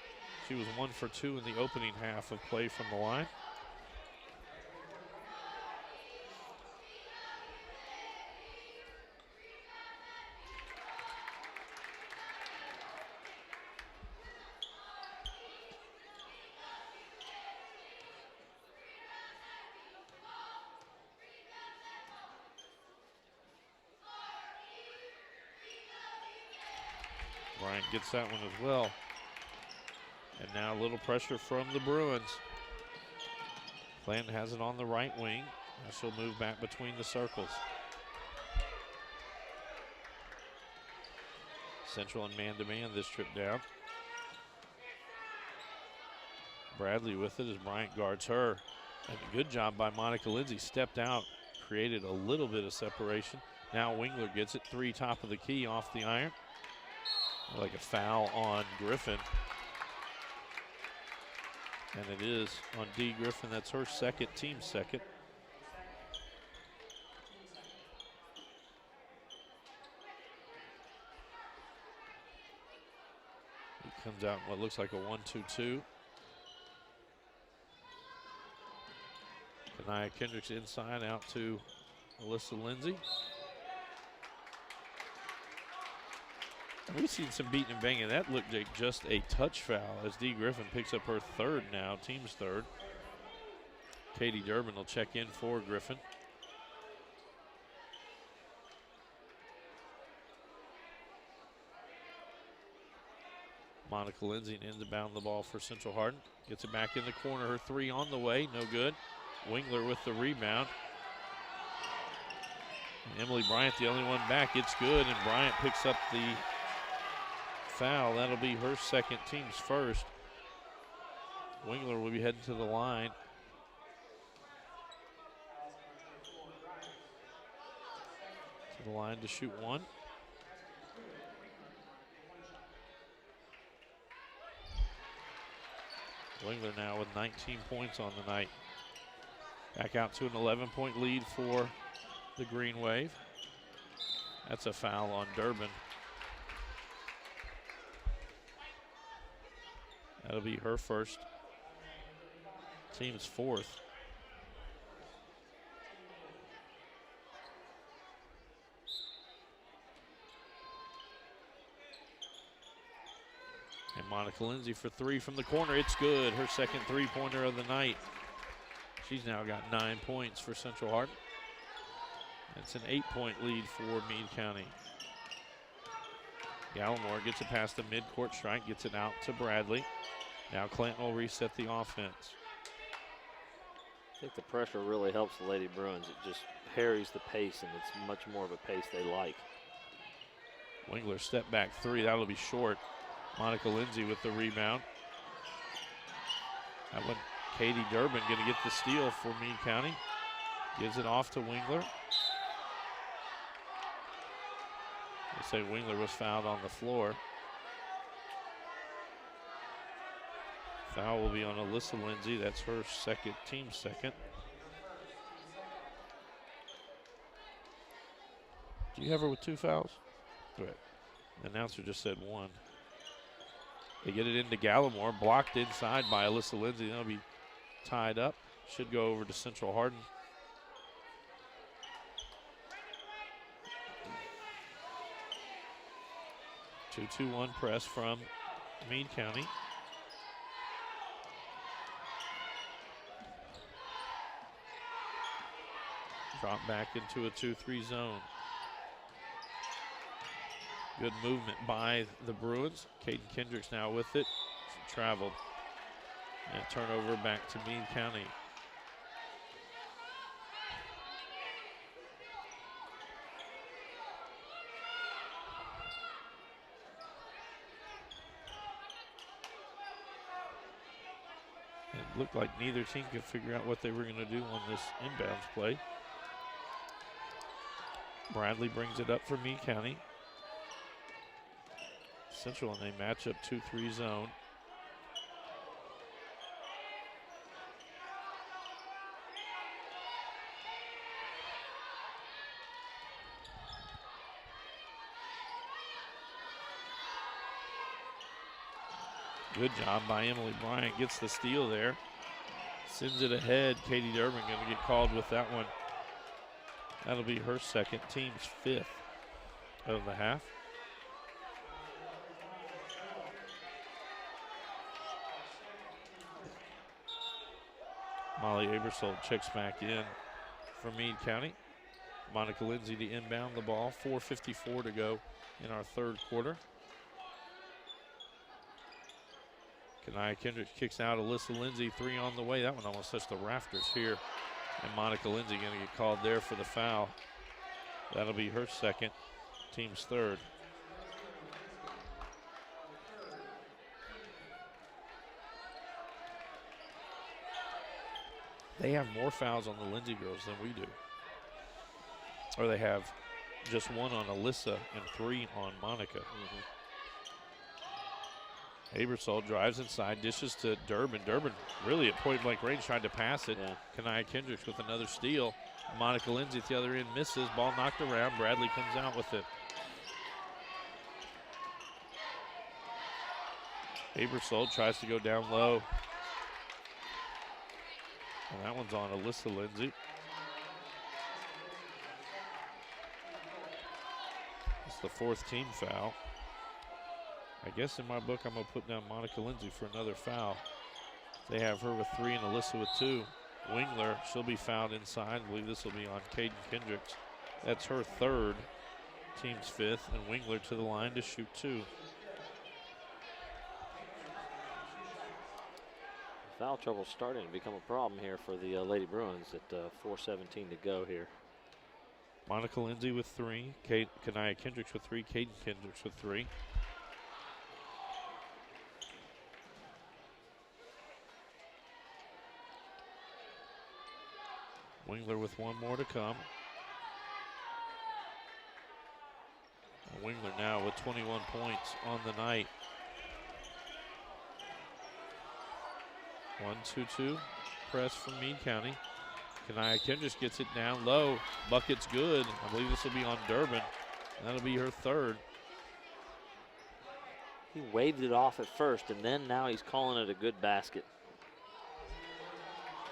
She was 1 for 2 in the opening half of play from the line. Bryant gets that one as well. And now a little pressure from the Bruins. Clanton has it on the right wing. Now she'll move back between the circles. Central in man-to-man this trip down. Bradley with it as Bryant guards her. And a good job by Monica Lindsay. Stepped out, created a little bit of separation. Now Wingler gets it, 3 top of the key off the iron. Like a foul on Griffin. And it is on Dee Griffin. That's her second, team second. He comes out in what looks like a 1-2-2. Kanaya Kendricks inside out to Alyssa Lindsay. We've seen some beating and banging. That looked like just a touch foul as Dee Griffin picks up her third now, team's third. Katie Durbin will check in for Griffin. Monica Lindsay ends to bound the ball for Central Hardin. Gets it back in the corner. Her 3 on the way, no good. Wingler with the rebound. And Emily Bryant, the only one back. It's good, and Bryant picks up the foul. That'll be her second, team's first. Wingler will be heading to the line. To the line to shoot 1. Wingler now with 19 points on the night. Back out to an 11-point lead for the Green Wave. That's a foul on Durbin. That'll be her first, team's fourth. And Monica Lindsay for 3 from the corner. It's good. Her second 3-pointer of the night. She's now got 9 points for Central Hardin. It's an 8-point lead for Meade County. Gallimore gets it past the midcourt strike, gets it out to Bradley. Now Clanton will reset the offense. I think the pressure really helps the Lady Bruins. It just harries the pace, and it's much more of a pace they like. Wingler step back 3, that'll be short. Monica Lindsay with the rebound. That one, Katie Durbin gonna get the steal for Meade County. Gives it off to Wingler. They say Wingler was fouled on the floor. Foul will be on Alyssa Lindsay. That's her second, team second. Do you have her with 2 fouls? Go ahead. The announcer just said 1. They get it into Gallimore, blocked inside by Alyssa Lindsay. That'll be tied up. Should go over to Central Hardin. Two-2-1 press from Meade County. Drop back into a 2-3 zone. Good movement by the Bruins. Caden Kendricks now with it. She traveled. And turnover back to Meade County. looked like neither team could figure out what they were going to do on this inbounds play. Bradley brings it up for Meade County. Central in a matchup 2-3 zone. Good job by Emily Bryant. Gets the steal there. Sends it ahead. Katie Durbin going to get called with that one. That'll be her second, team's 5th of the half. Molly Abersold checks back in for Meade County. Monica Lindsay to inbound the ball. 4:54 to go in our third quarter. Kanaya Kendricks kicks out. Alyssa Lindsay, 3 on the way. That one almost touched the rafters here. And Monica Lindsay going to get called there for the foul. That'll be her second, team's 3rd. They have more fouls on the Lindsay girls than we do. Or they have just 1 on Alyssa and 3 on Monica. Abersold drives inside, dishes to Durbin. Durbin really at point blank range tried to pass it. Yeah. Kanaya Kendricks with another steal. Monica Lindsay at the other end misses. Ball knocked around. Bradley comes out with it. Abersold tries to go down low. And that one's on Alyssa Lindsay. It's the 4th team foul. I guess in my book I'm going to put down Monica Lindsay for another foul. They have her with 3 and Alyssa with 2. Wingler, she'll be fouled inside. I believe this will be on Caden Kendricks. That's her 3rd, team's 5th, and Wingler to the line to shoot 2. Foul trouble starting to become a problem here for the Lady Bruins at 4:17 to go here. Monica Lindsay with 3. Kanaya Kendricks with 3. Caden Kendricks with 3. Wingler with 1 more to come. And Wingler now with 21 points on the night. 1-2-2 press from Meade County. Kanaya Kendricks gets it down low. Bucket's good. I believe this will be on Durbin. That'll be her 3rd. He waved it off at first, and then now he's calling it a good basket.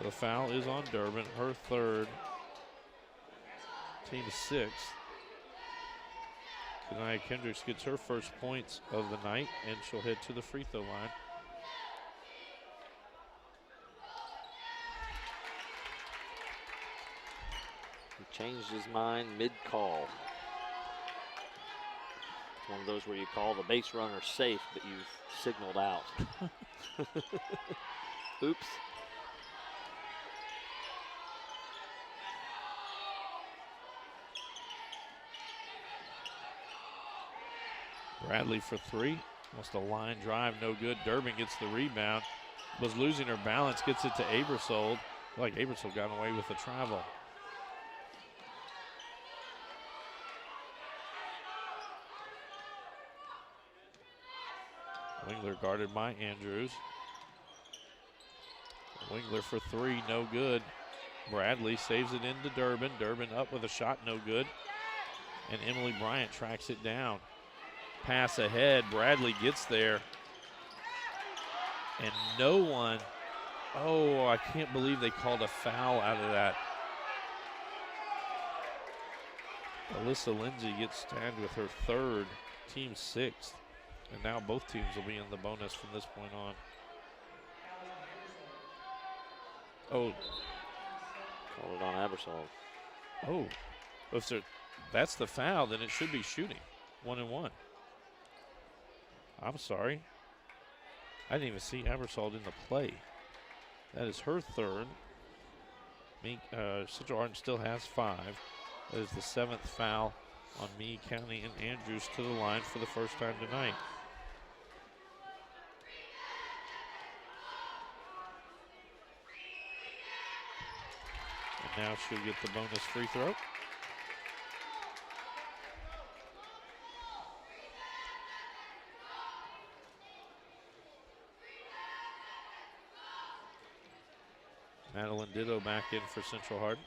The foul is on Durbin, her 3rd, team 6th. Kanaya Kendricks gets her first points of the night, and she'll head to the free throw line. He changed his mind mid-call. It's one of those where you call the base runner safe, but you've signaled out. Oops. Bradley for 3. Almost a line drive, no good. Durbin gets the rebound. Was losing her balance, gets it to Abersold. Like Abersold got away with the travel. Wingler guarded by Andrews. Wingler for 3, no good. Bradley saves it into Durbin. Durbin up with a shot, no good. And Emily Bryant tracks it down. Pass ahead, Bradley gets there. And no one, oh, I can't believe they called a foul out of that. Alyssa Lindsay gets tagged with her 3rd, team 6th. And now both teams will be in the bonus from this point on. Oh. Call it on Abersold. Oh. If that's the foul, then it should be shooting. 1-1. I'm sorry. I didn't even see Abersold in the play. That is her 3rd. Central Hardin still has 5. That is the 7th foul on Meade County, and Andrews to the line for the first time tonight. now she'll get the bonus free throw. Madeline Ditto back in for Central Hardin.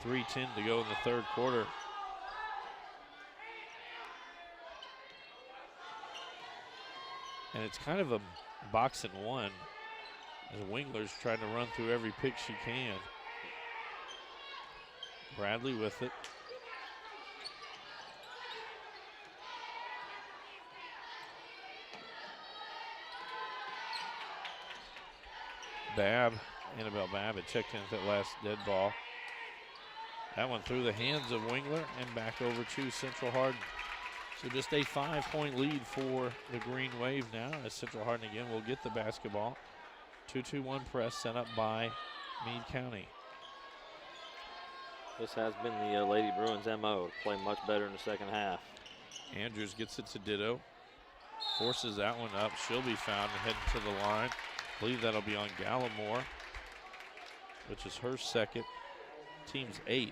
.3:10 to go in the third quarter. And it's kind of a box and one as Wingler's trying to run through every pick she can. Bradley with it. Annabelle Babb had checked in at that last dead ball. That one through the hands of Wingler and back over to Central Hardin. So just a 5-point lead for the Green Wave now as Central Hardin again will get the basketball. 2-2-1 press set up by Meade County. This has been the Lady Bruins' MO, play much better in the second half. Andrews gets it to Ditto. Forces that one up. She'll be found and heading to the line. I believe that'll be on Gallimore, which is her second, team's 8th.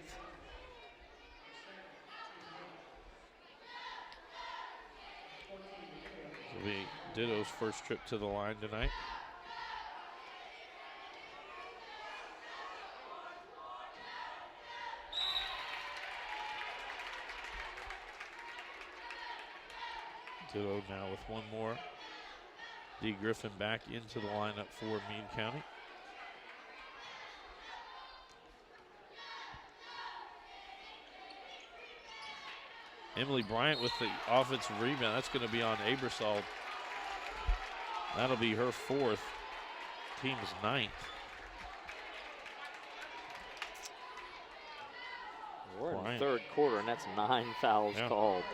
It'll be Ditto's first trip to the line tonight. Ditto now with one more. Dee Griffin back into the lineup for Meade County. Emily Bryant with the offensive rebound. That's going to be on Abersol. That'll be her 4th, team's 9th. We're in Bryant. the third quarter, and that's 9 fouls called.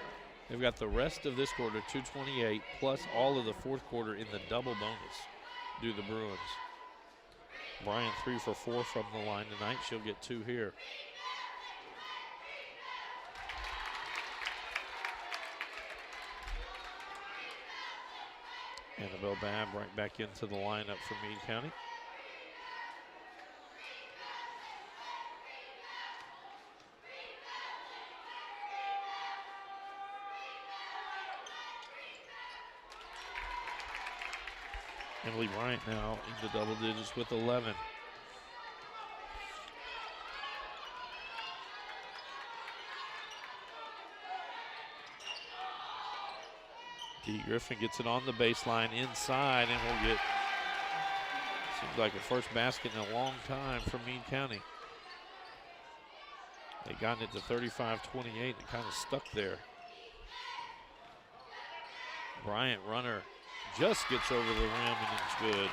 They've got the rest of this quarter, 2:28, plus all of the fourth quarter in the double bonus, do the Bruins. Bryant 3 for 4 from the line tonight. She'll get 2 here. Annabelle Babb right back into the lineup for Meade County. Emily Bryant now into double digits with 11. Dee Griffin gets it on the baseline inside and will get, seems like a first basket in a long time for Meade County. They gotten it to 35-28 and kind of stuck there. Bryant runner just gets over the rim and it's good.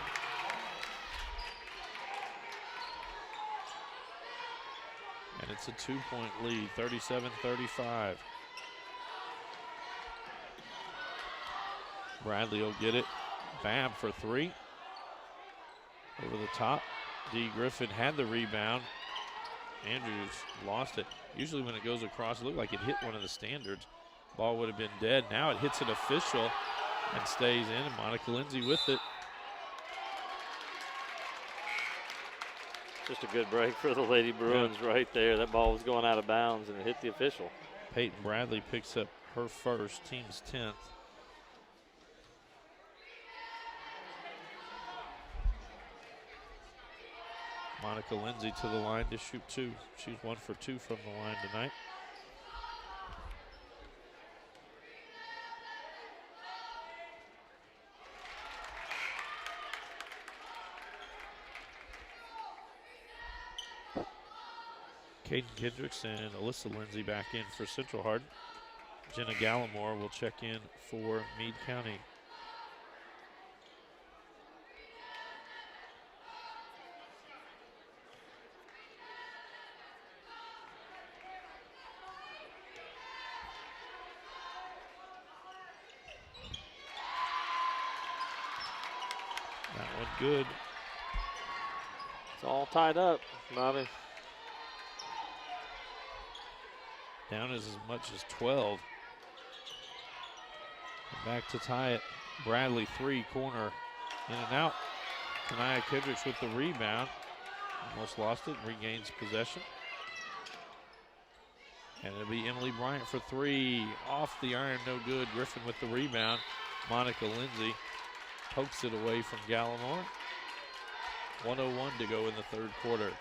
And it's a 2-point lead, 37-35. Bradley will get it. Babb for 3. Over the top. Dee Griffin had the rebound. Andrews lost it. Usually when it goes across, it looked like it hit one of the standards. Ball would have been dead. Now it hits an official and stays in, and Monica Lindsay with it. Just a good break for the Lady Bruins right there. That ball was going out of bounds and it hit the official. Peyton Bradley picks up her first, team's 10th. Monica Lindsay to the line to shoot 2. She's 1 for 2 from the line tonight. Caden Kendricks and Alyssa Lindsay back in for Central Hardin. Jenna Gallimore will check in for Meade County. That one good. It's all tied up, Bobby. down as much as 12. And back to tie it. Bradley, 3, corner, in and out. Kanaya Kendricks with the rebound. Almost lost it, regains possession. And it'll be Emily Bryant for 3. Off the iron, no good. Griffin with the rebound. Monica Lindsay pokes it away from Gallimore. 1:01 to go in the third quarter.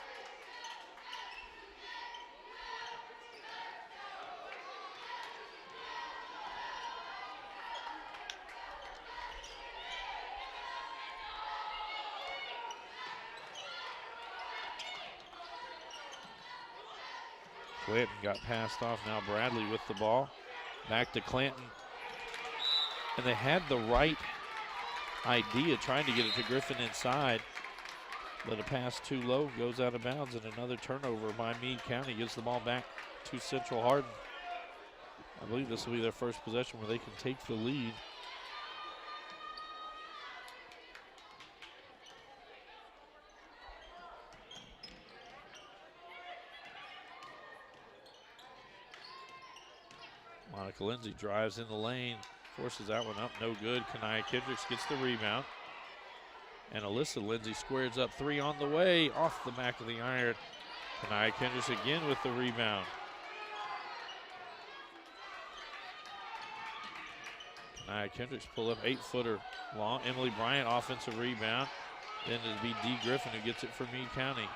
Clanton got passed off. Now Bradley with the ball. Back to Clanton. And they had the right idea trying to get it to Griffin inside. But a pass too low, goes out of bounds, and another turnover by Meade County gives the ball back to Central Hardin. I believe this will be their first possession where they can take the lead. Monica Lindsay drives in the lane, forces that one up, no good. Kanaya Kendricks gets the rebound. And Alyssa Lindsay squares up 3 on the way, off the back of the iron. Kanaya Kendricks again with the rebound. Kanaya Kendricks pull up 8-footer long. Emily Bryant offensive rebound. Then it'll be Dee Griffin who gets it for Meade County.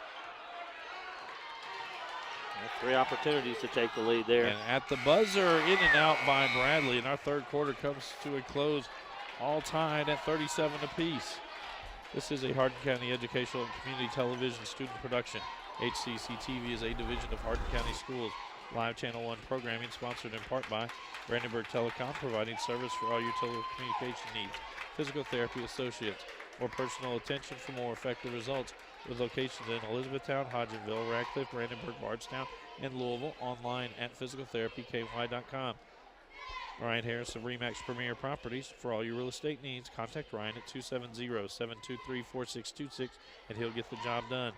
3 opportunities to take the lead there. And at the buzzer, in and out by Bradley. And our third quarter comes to a close, all tied at 37 apiece. This is a Hardin County Educational and Community Television student production. HCEC-TV is a division of Hardin County Schools. Live Channel 1 programming sponsored in part by Brandenburg Telecom, providing service for all your telecommunication needs. Physical Therapy Associates, more personal attention for more effective results, with locations in Elizabethtown, Hodgenville, Radcliffe, Brandenburg, Bardstown, and Louisville. Online at physicaltherapyky.com. Ryan Harris of RE/MAX Premier Properties. For all your real estate needs, contact Ryan at 270-723-4626, and he'll get the job done.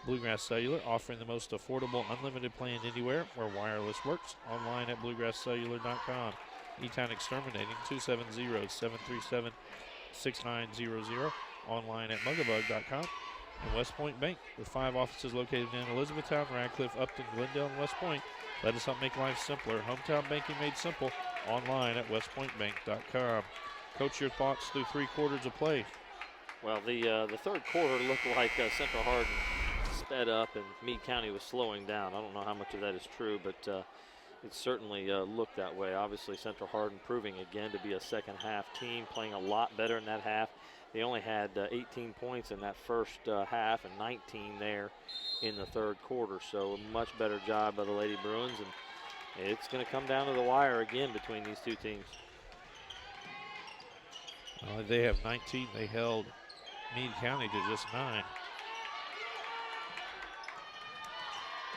Bluegrass Cellular, offering the most affordable unlimited plan anywhere where wireless works. Online at bluegrasscellular.com. E-Town Exterminating, 270-737-6900. Online at mugabug.com. And West Point Bank, with 5 offices located in Elizabethtown, Radcliffe, Upton, Glendale, and West Point. Let us help make life simpler. Hometown banking made simple. Online at westpointbank.com. Coach, your thoughts through 3 quarters of play? Well, the third quarter looked like Central Hardin sped up and Meade County was slowing down. I don't know how much of that is true, but it certainly looked that way. Obviously, Central Hardin proving again to be a second half team, playing a lot better in that half. They only had 18 points in that first half and 19 there in the third quarter. So a much better job by the Lady Bruins, and it's going to come down to the wire again between these two teams. They have 19. They held Meade County to just 9.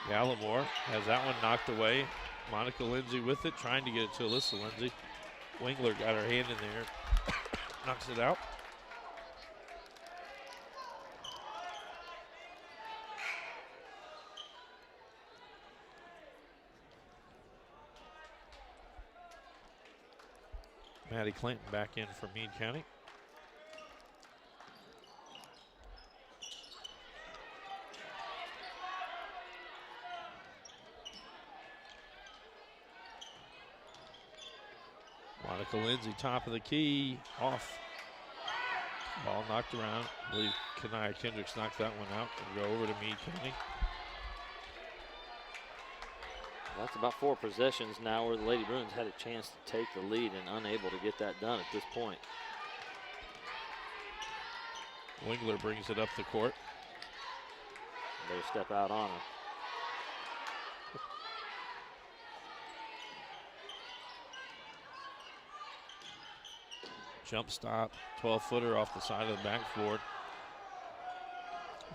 Gallimore has that one knocked away. Monica Lindsay with it, trying to get it to Alyssa Lindsay. Wingler got her hand in there, knocks it out. Maddie Clinton back in for Meade County. Monica Lindsay, top of the key, off. Ball knocked around. I believe Kanaya Kendricks knocked that one out. We'll go over to Meade County. That's about 4 possessions now where the Lady Bruins had a chance to take the lead and unable to get that done at this point. Wingler brings it up the court. Better step out on her. Jump stop, 12-footer off the side of the backboard.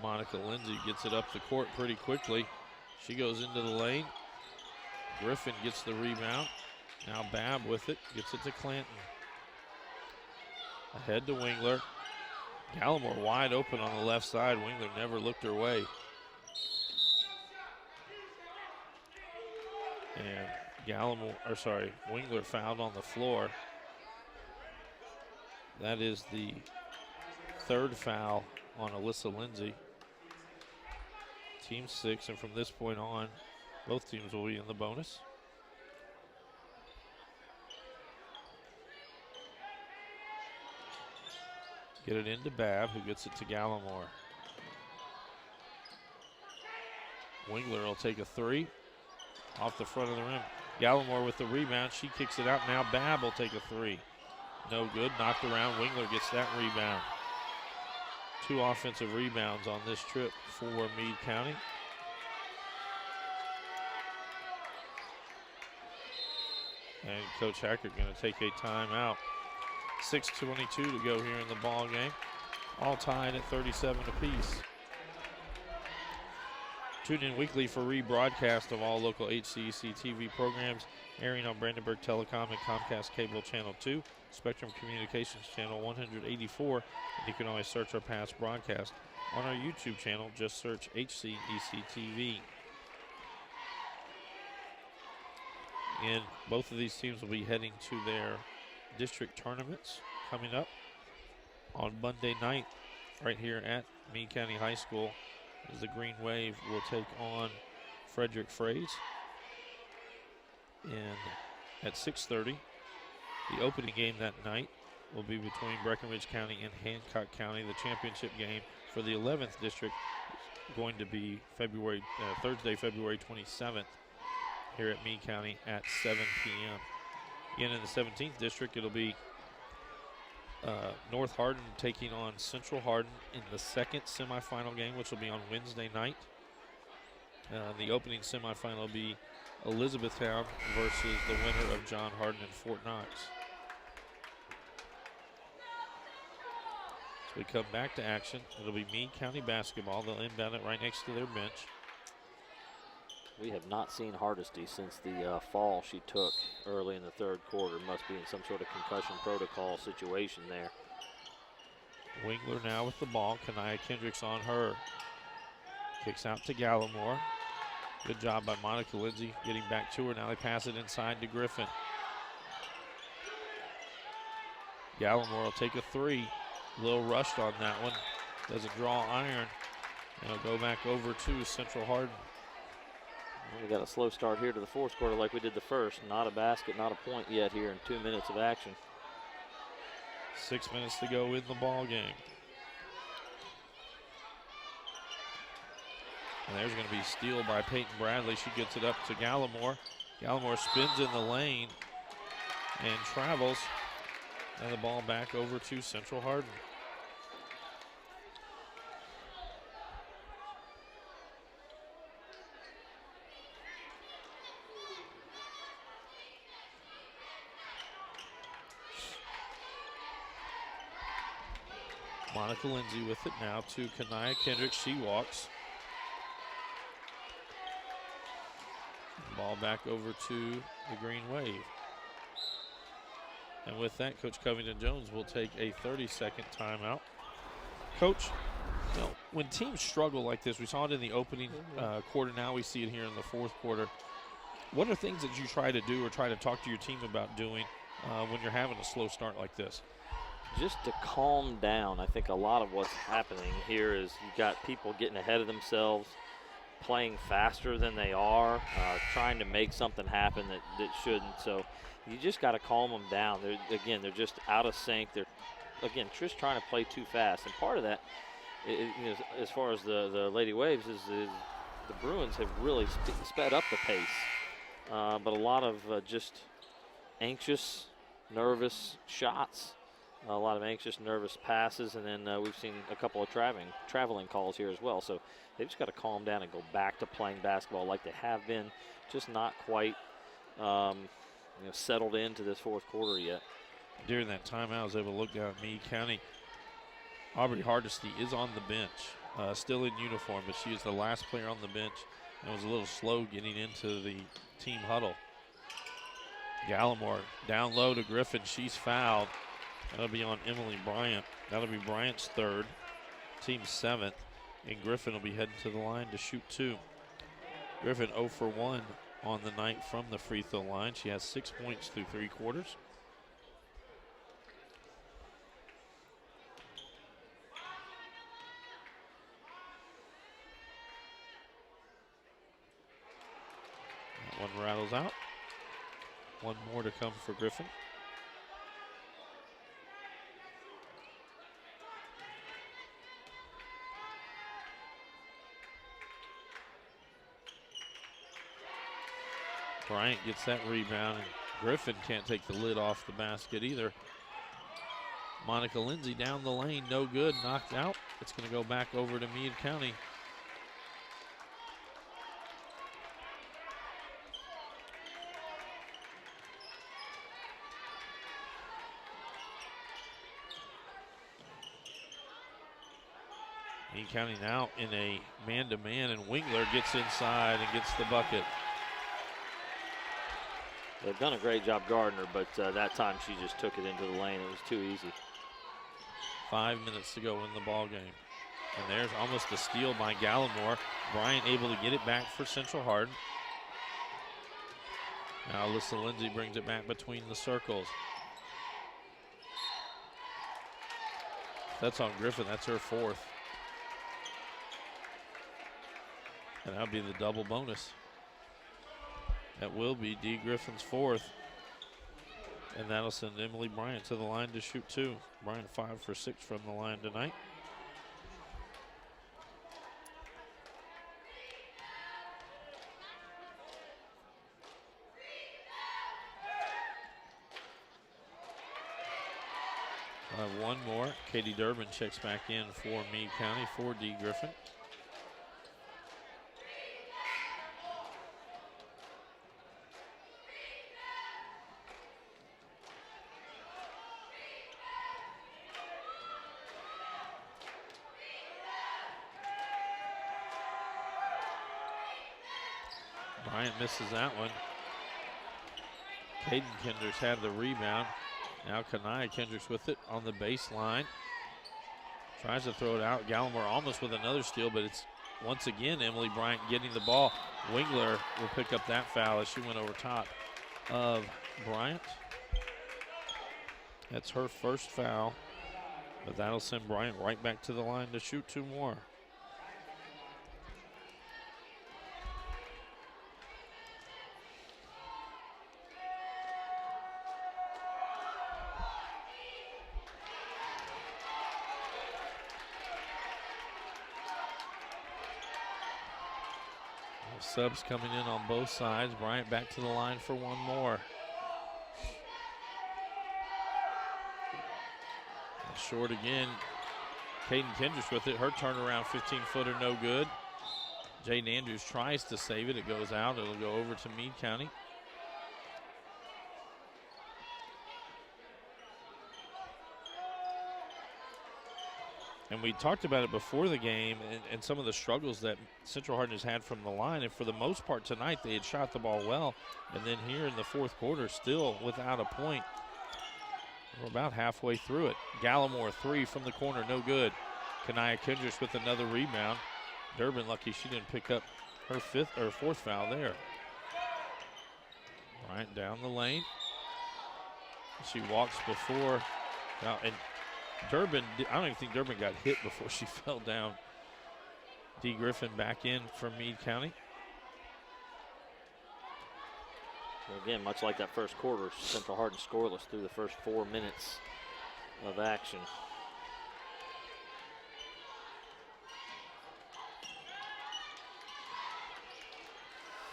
Monica Lindsay gets it up the court pretty quickly. She goes into the lane. Griffin gets the rebound. Now Babb with it, gets it to Clanton. Ahead to Wingler. Gallimore wide open on the left side. Wingler never looked her way. And Wingler fouled on the floor. That is the third foul on Alyssa Lindsay. Team 6, and from this point on, both teams will be in the bonus. Get it into Babb, who gets it to Gallimore. Wingler will take a three off the front of the rim. Gallimore with the rebound. She kicks it out. Now Babb will take a three. No good. Knocked around. Wingler gets that rebound. 2 offensive rebounds on this trip for Meade County. And Coach Hackert going to take a timeout. 6:22 to go here in the ball game. All tied at 37 apiece. Tune in weekly for rebroadcast of all local HCEC-TV programs airing on Brandenburg Telecom and Comcast Cable Channel 2, Spectrum Communications Channel 184, and you can always search our past broadcast on our YouTube channel. Just search HCEC-TV. And both of these teams will be heading to their district tournaments coming up on Monday night right here at Meade County High School, as the Green Wave will take on Frederick Fraze. And at 6:30, the opening game that night will be between Breckenridge County and Hancock County. The championship game for the 11th district is going to be Thursday, February 27th here at Meade County at 7 p.m. Again, in the 17th district, it'll be North Hardin taking on Central Hardin in the second semifinal game, which will be on Wednesday night. The opening semifinal will be Elizabethtown versus the winner of John Hardin and Fort Knox. So we come back to action. It'll be Meade County basketball. They'll inbound it right next to their bench. We have not seen Hardesty since the fall she took early in the third quarter. Must be in some sort of concussion protocol situation there. Wingler now with the ball. Kanaya Kendricks on her. Kicks out to Gallimore. Good job by Monica Lindsay getting back to her. Now they pass it inside to Griffin. Gallimore will take a three. A little rushed on that one. Doesn't draw iron. And it'll go back over to Central Hardin. We got a slow start here to the fourth quarter like we did the first. Not a basket, not a point yet here in 2 minutes of action. 6 minutes to go in the ball game. And there's going to be a steal by Peyton Bradley. She gets it up to Gallimore. Gallimore spins in the lane and travels. And the ball back over to Central Hardin. Monica Lindsay with it now to Kanaya Kendrick. She walks. Ball back over to the Green Wave. And with that, Coach Covington-Jones will take a 30-second timeout. Coach, you know, when teams struggle like this, we saw it in the opening quarter, now we see it here in the fourth quarter. What are things that you try to do or try to talk to your team about doing when you're having a slow start like this? Just to calm down. I think a lot of what's happening here is you've got people getting ahead of themselves, playing faster than they are, trying to make something happen that shouldn't. So you just got to calm them down. They're just out of sync. They're, again, just trying to play too fast. And part of that, as far as the Lady Waves, is the Bruins have really sped up the pace. But a lot of just anxious, nervous shots. A lot of anxious, nervous passes, and then we've seen a couple of traveling calls here as well. So they've just got to calm down and go back to playing basketball like they have been, just not quite settled into this fourth quarter yet. During that timeout, I was able to look down at Meade County. Aubrey Hardesty is on the bench, still in uniform, but she is the last player on the bench and was a little slow getting into the team huddle. Gallimore down low to Griffin. She's fouled. That'll be on Emily Bryant. That'll be Bryant's third, team's seventh, and Griffin will be heading to the line to shoot two. Griffin 0 for 1 on the night from the free throw line. She has 6 points through 3 quarters. That one rattles out. One more to come for Griffin. Bryant gets that rebound, and Griffin can't take the lid off the basket either. Monica Lindsay down the lane, no good, knocked out. It's going to go back over to Meade County. Meade County now in a man-to-man, and Wingler gets inside and gets the bucket. They've done a great job guarding her, but that time she just took it into the lane. It was too easy. 5 minutes to go in the ball game. And there's almost a steal by Gallimore. Bryant able to get it back for Central Hardin. Now Alyssa Lindsay brings it back between the circles. That's on Griffin, that's her 4th. And that'll be the double bonus. That will be Dee Griffin's 4th. And that'll send Emily Bryant to the line to shoot 2. Bryant 5 for 6 from the line tonight. We'll have one more. Katie Durbin checks back in for Meade County for Dee Griffin. Bryant misses that one. Caden Kendricks had the rebound. Now Kanaya Kendricks with it on the baseline. Tries to throw it out. Gallimore almost with another steal, but it's once again Emily Bryant getting the ball. Wingler will pick up that foul as she went over top of Bryant. That's her first foul, but that'll send Bryant right back to the line to shoot 2 more. Subs coming in on both sides. Bryant back to the line for one more. Short again. Caden Kendricks with it. Her turnaround 15-footer no good. Jaden Andrews tries to save it. It goes out. It'll go over to Meade County. And we talked about it before the game and some of the struggles that Central Hardin has had from the line. And for the most part tonight, they had shot the ball well. And then here in the 4th quarter, still without a point. We're about halfway through it. Gallimore 3 from the corner, no good. Kanaya Kendricks with another rebound. Durbin lucky she didn't pick up her 4th foul there. Bryant down the lane. She walks before. Now, and Durbin, I don't even think Durbin got hit before she fell down. Dee Griffin back in for Meade County. Well, again, much like that first quarter, Central Hardin scoreless through the first 4 minutes of action.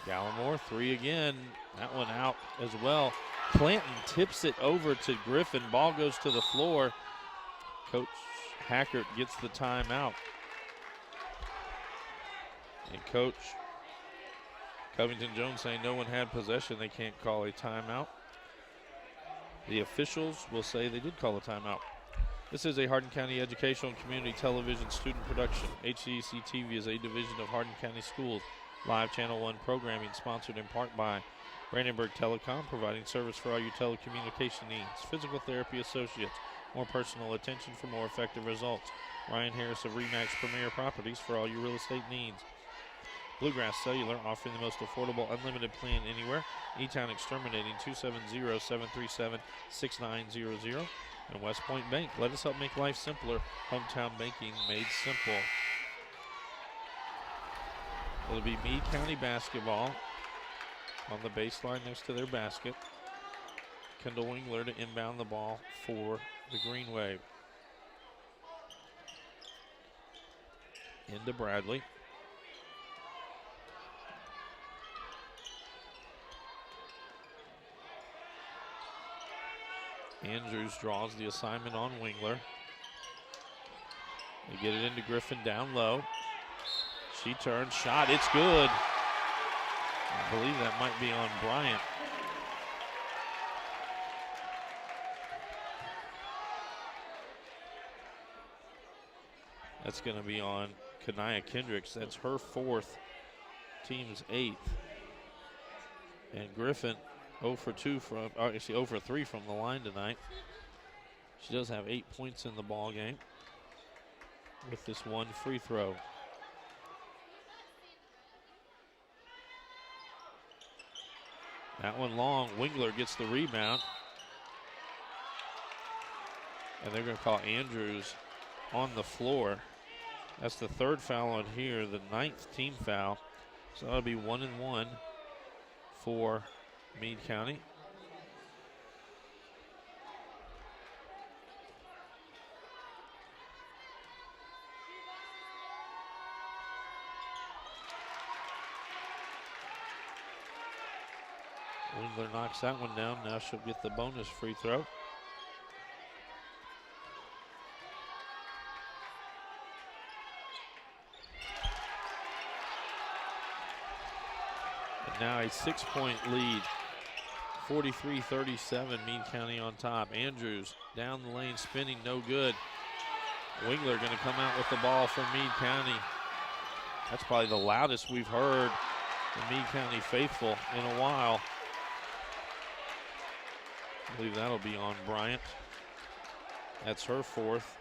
Gallimore 3 again. That one out as well. Clanton tips it over to Griffin. Ball goes to the floor. Coach Hackert gets the timeout. And Coach Covington Jones saying no one had possession. They can't call a timeout. The officials will say they did call a timeout. This is a Hardin County Educational and Community Television student production. HCEC-TV is a division of Hardin County Schools. Live Channel 1 programming sponsored in part by Brandenburg Telecom, providing service for all your telecommunication needs. Physical Therapy Associates, more personal attention for more effective results. Ryan Harris of RE/MAX Premier Properties for all your real estate needs. Bluegrass Cellular, offering the most affordable, unlimited plan anywhere. E-Town Exterminating, 270-737-6900. And West Point Bank, let us help make life simpler. Hometown banking made simple. It'll be Meade County basketball on the baseline next to their basket. Kendall Wingler to inbound the ball for the Green Wave. Into Bradley. Andrews draws the assignment on Wingler. They get it into Griffin down low. She turns, shot, it's good. I believe that might be on Bryant. That's going to be on Kanaya Kendricks. That's her 4th, team's 8th. And Griffin 0 for 2 from, actually 0 for 3 from the line tonight. She does have 8 points in the ball game with this one free throw. That one long. Wingler gets the rebound. And they're going to call Andrews on the floor. That's the 3rd foul on here, the 9th team foul. So that'll be 1 and 1 for Meade County. Wingler knocks that one down. Now she'll get the bonus free throw. And now a 6-point lead. 43-37, Meade County on top. Andrews down the lane, spinning, no good. Wingler going to come out with the ball for Meade County. That's probably the loudest we've heard the Meade County faithful in a while. I believe that'll be on Bryant. That's her 4th.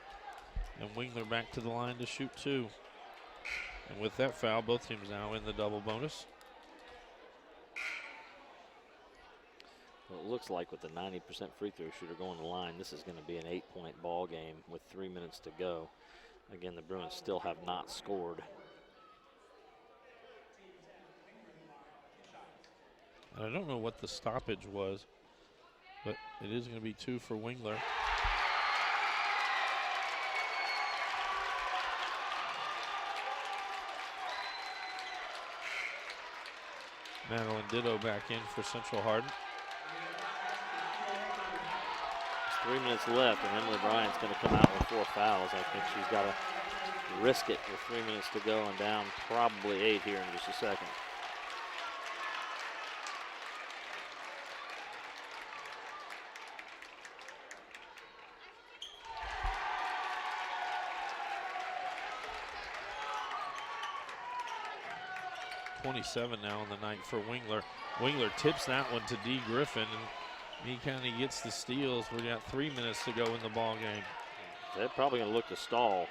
And Wingler back to the line to shoot 2. And with that foul, both teams now in the double bonus. Well, it looks like with the 90% free throw shooter going to the line, this is going to be an 8-point ball game with 3 minutes to go. Again, the Bruins still have not scored. And I don't know what the stoppage was, but it is going to be 2 for Wingler. Madeline Ditto back in for Central Hardin. 3 minutes left, and Emily Bryant's going to come out with 4 fouls. I think she's got to risk it with 3 minutes to go and down probably 8 here in just a second. .27 now on the night for Wingler. Wingler tips that one to D. Griffin, and Meade County gets the steals. We got 3 minutes to go in the ball game. They're probably going to look to stall.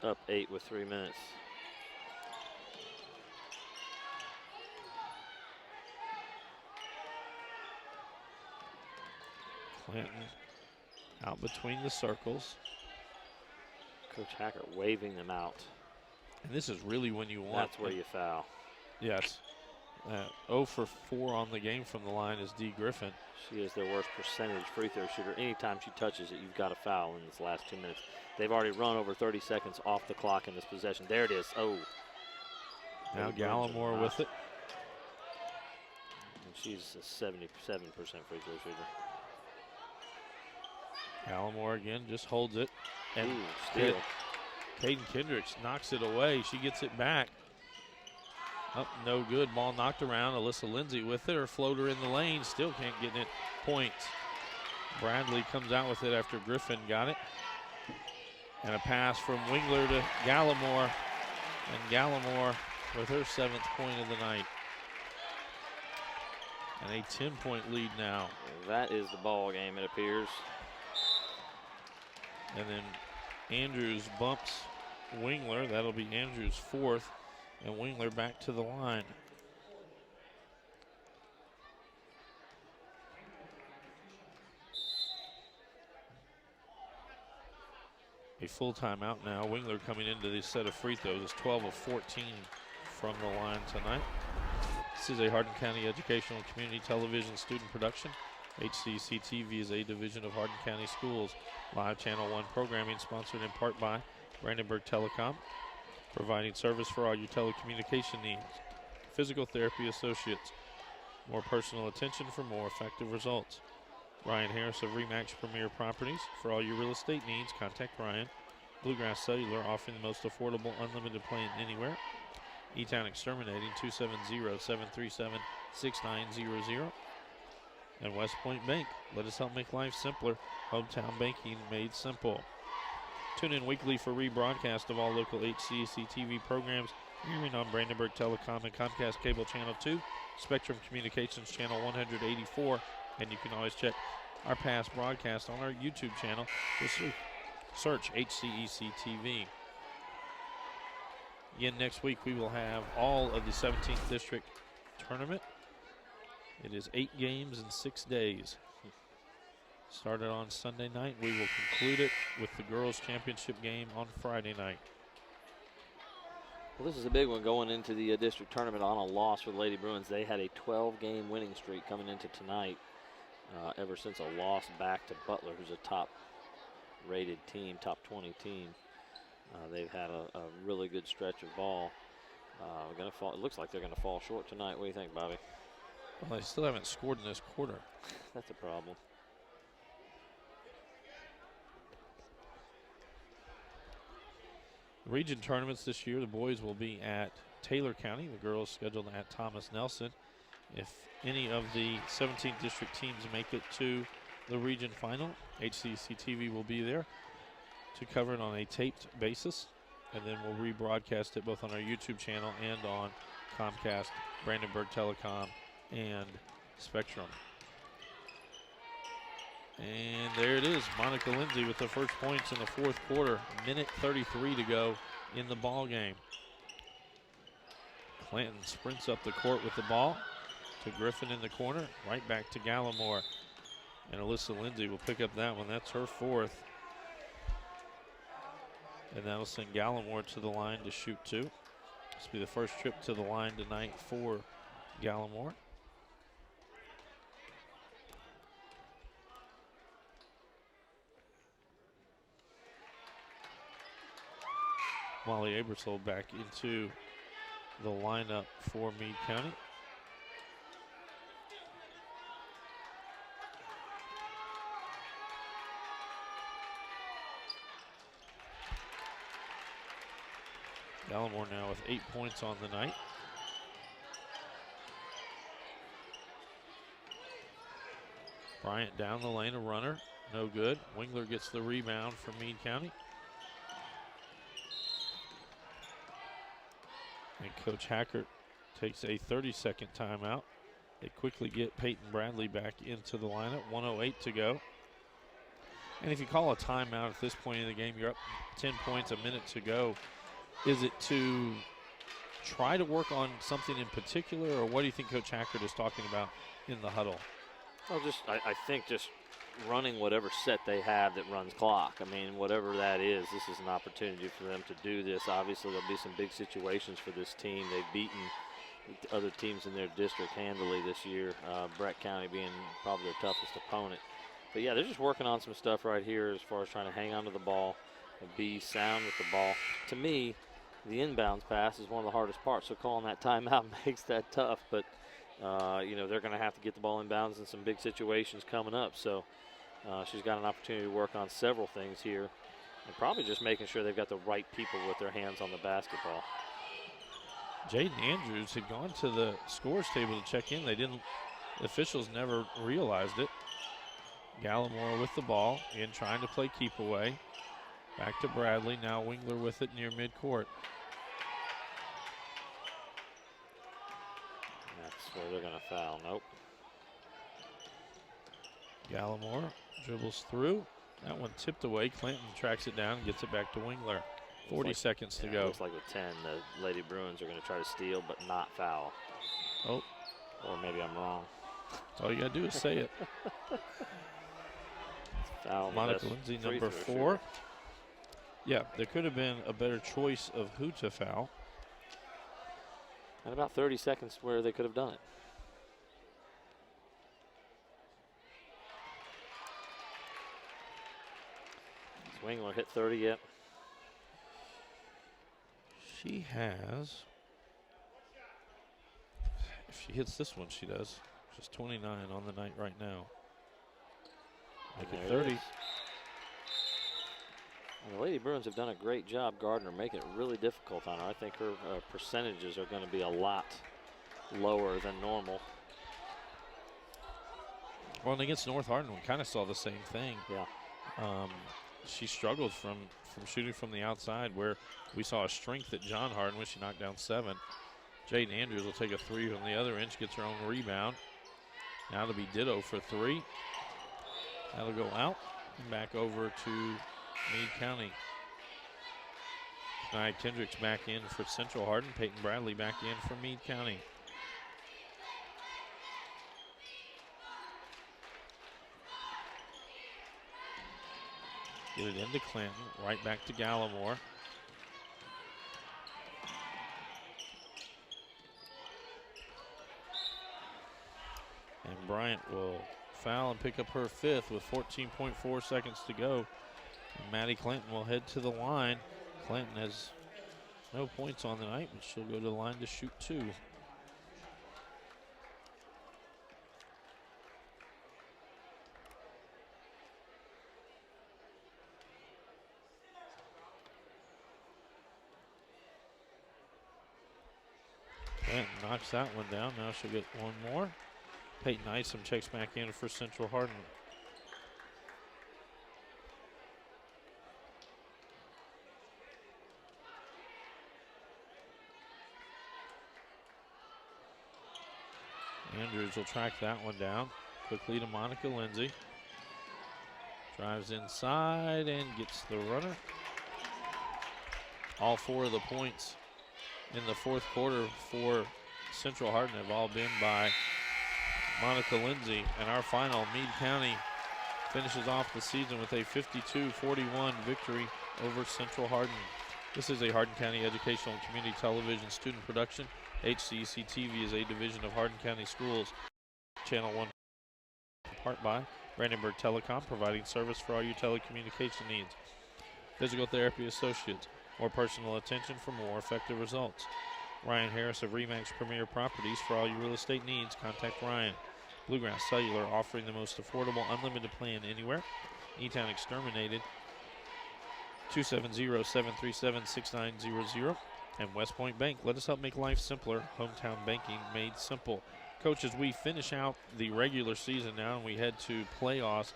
Up 8 with 3 minutes. Clanton out between the circles. Coach Hacker waving them out. And this is really when you want. That's where you foul. Yes. 0 for 4 on the game from the line is D. Griffin. She is their worst percentage free throw shooter. Anytime she touches it, you've got a foul in this last 2 minutes. They've already run over 30 seconds off the clock in this possession. There it is. Oh. Now Gallimore with it. And she's a 77% free throw shooter. Gallimore again just holds it. And ooh, steal. Caden Kendricks knocks it away. She gets it back. Up, no good. Ball knocked around. Alyssa Lindsay with it. Her floater in the lane. Still can't get it. Points. Bradley comes out with it after Griffin got it. And a pass from Wingler to Gallimore. And Gallimore with her 7th point of the night. And a 10-point lead now. That is the ball game, it appears. And then Andrews bumps Wingler. That'll be Andrews' 4th. And Wingler back to the line. A full timeout now. Wingler coming into this set of free throws is 12 of 14 from the line tonight. This is a Hardin County Educational Community Television student production. HCEC-TV is a division of Hardin County Schools. Live Channel 1 programming sponsored in part by Brandenburg Telecom, providing service for all your telecommunication needs. Physical Therapy Associates, more personal attention for more effective results. Ryan Harris of Remax Premier Properties. For all your real estate needs, contact Ryan. Bluegrass Cellular, offering the most affordable, unlimited plan anywhere. E-Town Exterminating, 270-737-6900. And West Point Bank, let us help make life simpler. Hometown banking made simple. Tune in weekly for rebroadcast of all local HCEC TV programs, airing on Brandenburg Telecom and Comcast Cable Channel 2, Spectrum Communications Channel 184, and you can always check our past broadcasts on our YouTube channel. Just search HCEC TV. Again, next week we will have all of the 17th District Tournament. It is 8 games in 6 days. Started on Sunday night. We will conclude it with the girls' championship game on Friday night. Well, this is a big one going into the district tournament on a loss for the Lady Bruins. They had a 12-game winning streak coming into tonight, ever since a loss back to Butler, who's a top-rated team, top 20 team. They've had a really good stretch of ball. It looks like they're going to fall short tonight. What do you think, Bobby? Well, they still haven't scored in this quarter. That's a problem. Region tournaments this year, the boys will be at Taylor County, the girls scheduled at Thomas Nelson. If any of the 17th district teams make it to the region final, HCEC TV will be there to cover it on a taped basis, and then we'll rebroadcast it both on our YouTube channel and on Comcast, Brandenburg Telecom, and Spectrum. And there it is, Monica Lindsay with the first points in the fourth quarter. Minute 33 to go in the ball game. Clanton sprints up the court with the ball to Griffin in the corner, right back to Gallimore. And Alyssa Lindsay will pick up that one. That's her fourth. And that'll send Gallimore to the line to shoot 2. This will be the first trip to the line tonight for Gallimore. Molly Abersole back into the lineup for Meade County. Gallimore now with 8 points on the night. Bryant down the lane, a runner, no good. Wingler gets the rebound for Meade County. And Coach Hackert takes a 30-second timeout. They quickly get Peyton Bradley back into the lineup, 1:08 to go. And if you call a timeout at this point in the game, you're up 10 points, a minute to go. Is it to try to work on something in particular, or what do you think Coach Hackert is talking about in the huddle? Well, I think just running whatever set they have that runs clock. I mean, whatever that is, this is an opportunity for them to do this. Obviously, there'll be some big situations for this team. They've beaten other teams in their district handily this year, Brett County being probably their toughest opponent. But, yeah, they're just working on some stuff right here as far as trying to hang on to the ball and be sound with the ball. To me, the inbounds pass is one of the hardest parts, so calling that timeout makes that tough. But, you know, they're going to have to get the ball inbounds in some big situations coming up. So she's got an opportunity to work on several things here and probably just making sure they've got the right people with their hands on the basketball. Jaden Andrews had gone to the scores table to check in. The officials never realized it. Gallimore with the ball, again trying to play keep away. Back to Bradley, now Wingler with it near midcourt. That's where they're going to foul. Nope. Gallimore dribbles through. That one tipped away. Clinton tracks it down and gets it back to Wingler. 40 seconds to It go. looks like with 10, the Lady Bruins are going to try to steal but not foul. Oh. Or maybe I'm wrong. All you got to do is say it. Foul. Monica Lindsay, number 4. Yeah, there could have been a better choice of who to foul. And about 30 seconds where they could have done it. Swingler hit 30 yet. She has, if she hits this one, she does. She's 29 on the night right now. Make it 30. And the Lady Bruins have done a great job, Gardner, making it really difficult on her. I think her percentages are going to be a lot lower than normal. Well, and against North Hardin, we kind of saw the same thing. Yeah. She struggled from shooting from the outside, where we saw a strength at John Hardin when she knocked down 7. Jaden Andrews will take a 3 from the other end. She gets her own rebound. Now it'll be ditto for 3. That'll go out and back over to Meade County. Nia Kendricks back in for Central Hardin. Peyton Bradley back in for Meade County. Get it into Clinton, right back to Gallimore. And Bryant will foul and pick up her 5th with 14.4 seconds to go. And Maddie Clinton will head to the line. Clinton has no points on the night, but she'll go to the line to shoot 2. Clinton knocks that one down. Now she'll get one more. Peyton Isom checks back in for Central Hardin. Andrews will track that one down. Quickly to Monica Lindsay. Drives inside and gets the runner. All 4 of the points in the 4th quarter for Central Hardin have all been by Monica Lindsay. And our final, Meade County finishes off the season with a 52-41 victory over Central Hardin. This is a Hardin County Educational and Community Television student production. HCEC-TV is a division of Hardin County Schools. Channel 1, part by Brandenburg Telecom, providing service for all your telecommunication needs. Physical Therapy Associates, more personal attention for more effective results. Ryan Harris of Remax Premier Properties, for all your real estate needs, contact Ryan. Bluegrass Cellular, offering the most affordable unlimited plan anywhere. E-Town Exterminated, 270-737-6900. And West Point Bank, let us help make life simpler. Hometown banking made simple. Coach, as we finish out the regular season now and we head to playoffs,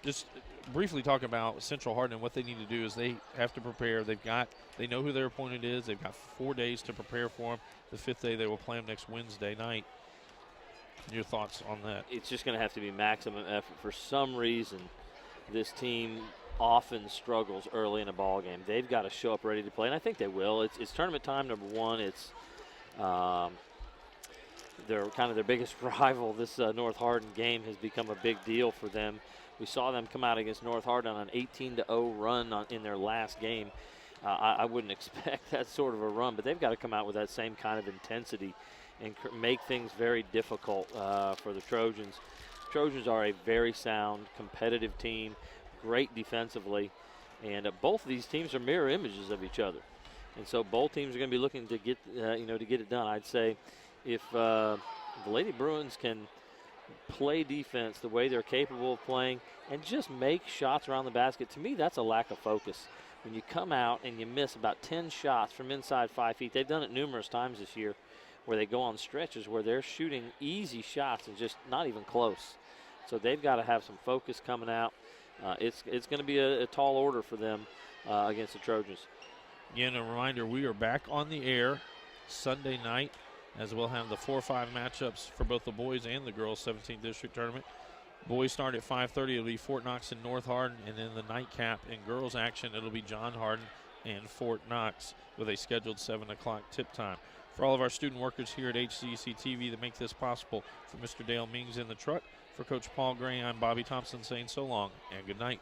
just briefly talk about Central Hardin and what they need to do is they have to prepare. They know who their opponent is. They've got 4 days to prepare for them. The 5th day, they will play them next Wednesday night. Your thoughts on that? It's just going to have to be maximum effort. For some reason, this team often struggles early in a ball game. They've got to show up ready to play, and I think they will. It's tournament time, number 1. It's they're kind of their biggest rival. This North Hardin game has become a big deal for them. We saw them come out against North Hardin on an 18-0 run in their last game. I wouldn't expect that sort of a run, but they've got to come out with that same kind of intensity and make things very difficult for the Trojans. Trojans are a very sound, competitive team, great defensively, and both of these teams are mirror images of each other. And so both teams are going to be looking to get to get it done. I'd say if the Lady Bruins can play defense the way they're capable of playing and just make shots around the basket, to me that's a lack of focus. When you come out and you miss about 10 shots from inside 5 feet, they've done it numerous times this year where they go on stretches where they're shooting easy shots and just not even close. So they've got to have some focus coming out. It's going to be a tall order for them against the Trojans. Again, a reminder, we are back on the air Sunday night, as we'll have the 4-5 matchups for both the boys and the girls 17th District Tournament. Boys start at 5:30. It'll be Fort Knox and North Hardin, and then the nightcap in girls action, it'll be John Hardin and Fort Knox with a scheduled 7 o'clock tip time. For all of our student workers here at HCEC-TV that make this possible, for Mr. Dale Mings in the truck, for Coach Paul Gray, I'm Bobby Thompson saying so long and good night.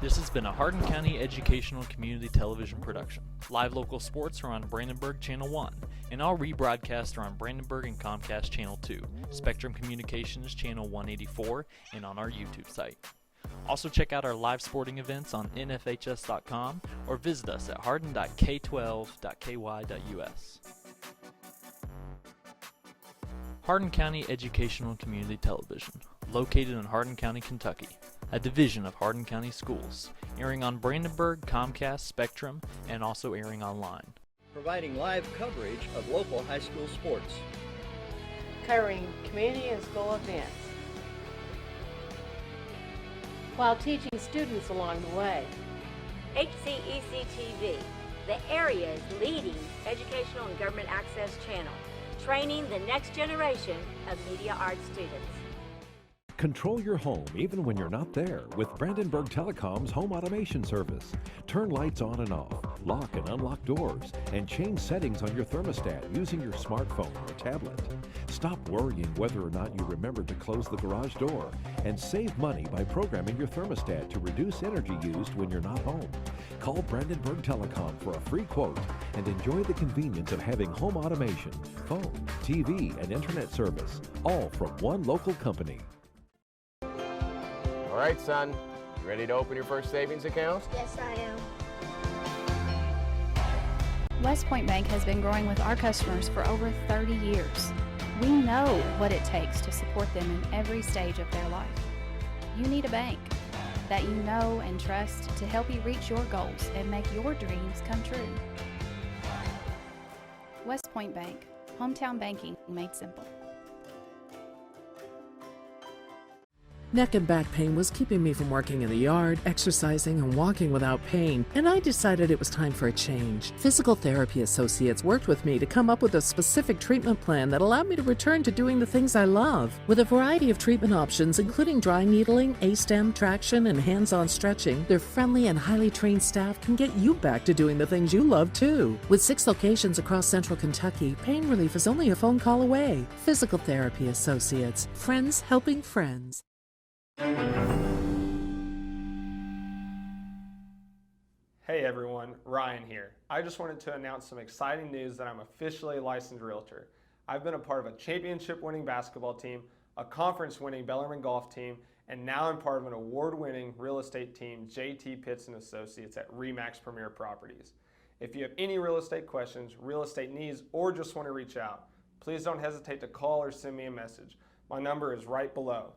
This has been a Hardin County Educational Community Television production. Live local sports are on Brandenburg Channel 1, and all rebroadcasts are on Brandenburg and Comcast Channel 2, Spectrum Communications Channel 184, and on our YouTube site. Also check out our live sporting events on nfhs.com or visit us at hardin.k12.ky.us. Hardin County Educational Community Television, located in Hardin County, Kentucky, a division of Hardin County Schools, airing on Brandenburg, Comcast, Spectrum, and also airing online. Providing live coverage of local high school sports. Covering community and school events, while teaching students along the way. HCEC-TV, the area's leading educational and government access channel, training the next generation of media arts students. Control your home even when you're not there with Brandenburg Telecom's home automation service. Turn lights on and off, lock and unlock doors, and change settings on your thermostat using your smartphone or tablet. Stop worrying whether or not you remembered to close the garage door, and save money by programming your thermostat to reduce energy used when you're not home. Call Brandenburg Telecom for a free quote and enjoy the convenience of having home automation, phone, TV, and internet service, all from one local company. All right, son, you ready to open your first savings account? Yes, I am. West Point Bank has been growing with our customers for over 30 years. We know what it takes to support them in every stage of their life. You need a bank that you know and trust to help you reach your goals and make your dreams come true. West Point Bank, hometown banking made simple. Neck and back pain was keeping me from working in the yard, exercising, and walking without pain, and I decided it was time for a change. Physical Therapy Associates worked with me to come up with a specific treatment plan that allowed me to return to doing the things I love. With a variety of treatment options, including dry needling, A-stem, traction, and hands-on stretching, their friendly and highly trained staff can get you back to doing the things you love too. With 6 locations across central Kentucky, pain relief is only a phone call away. Physical Therapy Associates, friends helping friends. Hey everyone, Ryan here. I just wanted to announce some exciting news that I'm officially a licensed realtor. I've been a part of a championship-winning basketball team, a conference-winning Bellarmine golf team, and now I'm part of an award-winning real estate team, JT Pitts & Associates at RE/MAX Premier Properties. If you have any real estate questions, real estate needs, or just want to reach out, please don't hesitate to call or send me a message. My number is right below.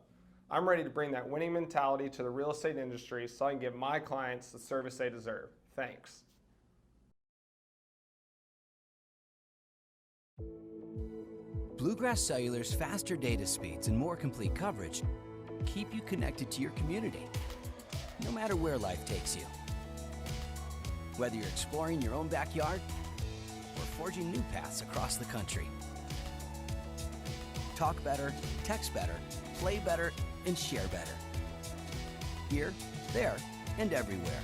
I'm ready to bring that winning mentality to the real estate industry so I can give my clients the service they deserve. Thanks. Bluegrass Cellular's faster data speeds and more complete coverage keep you connected to your community, no matter where life takes you. Whether you're exploring your own backyard or forging new paths across the country. Talk better, text better, play better, and share better. Here, there, and everywhere.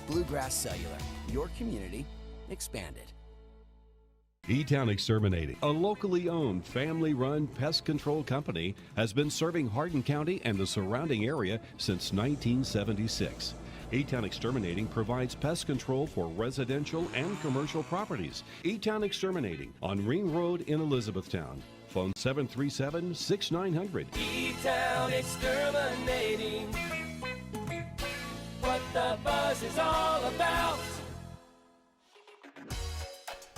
Bluegrass Cellular, your community expanded. E-Town Exterminating, a locally owned, family-run pest control company, has been serving Hardin County and the surrounding area since 1976. E-Town Exterminating provides pest control for residential and commercial properties. E-Town Exterminating on Ring Road in Elizabethtown. Phone 737-6900. E-Town Exterminating. What the buzz is all about.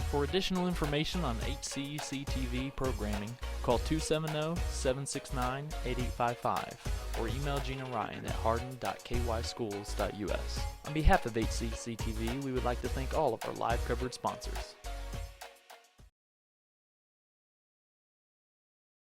For additional information on HCEC-TV programming, call 270-769-8855 or email Gina Ryan at hardin.kyschools.us. On behalf of HCEC-TV, we would like to thank all of our live coverage sponsors.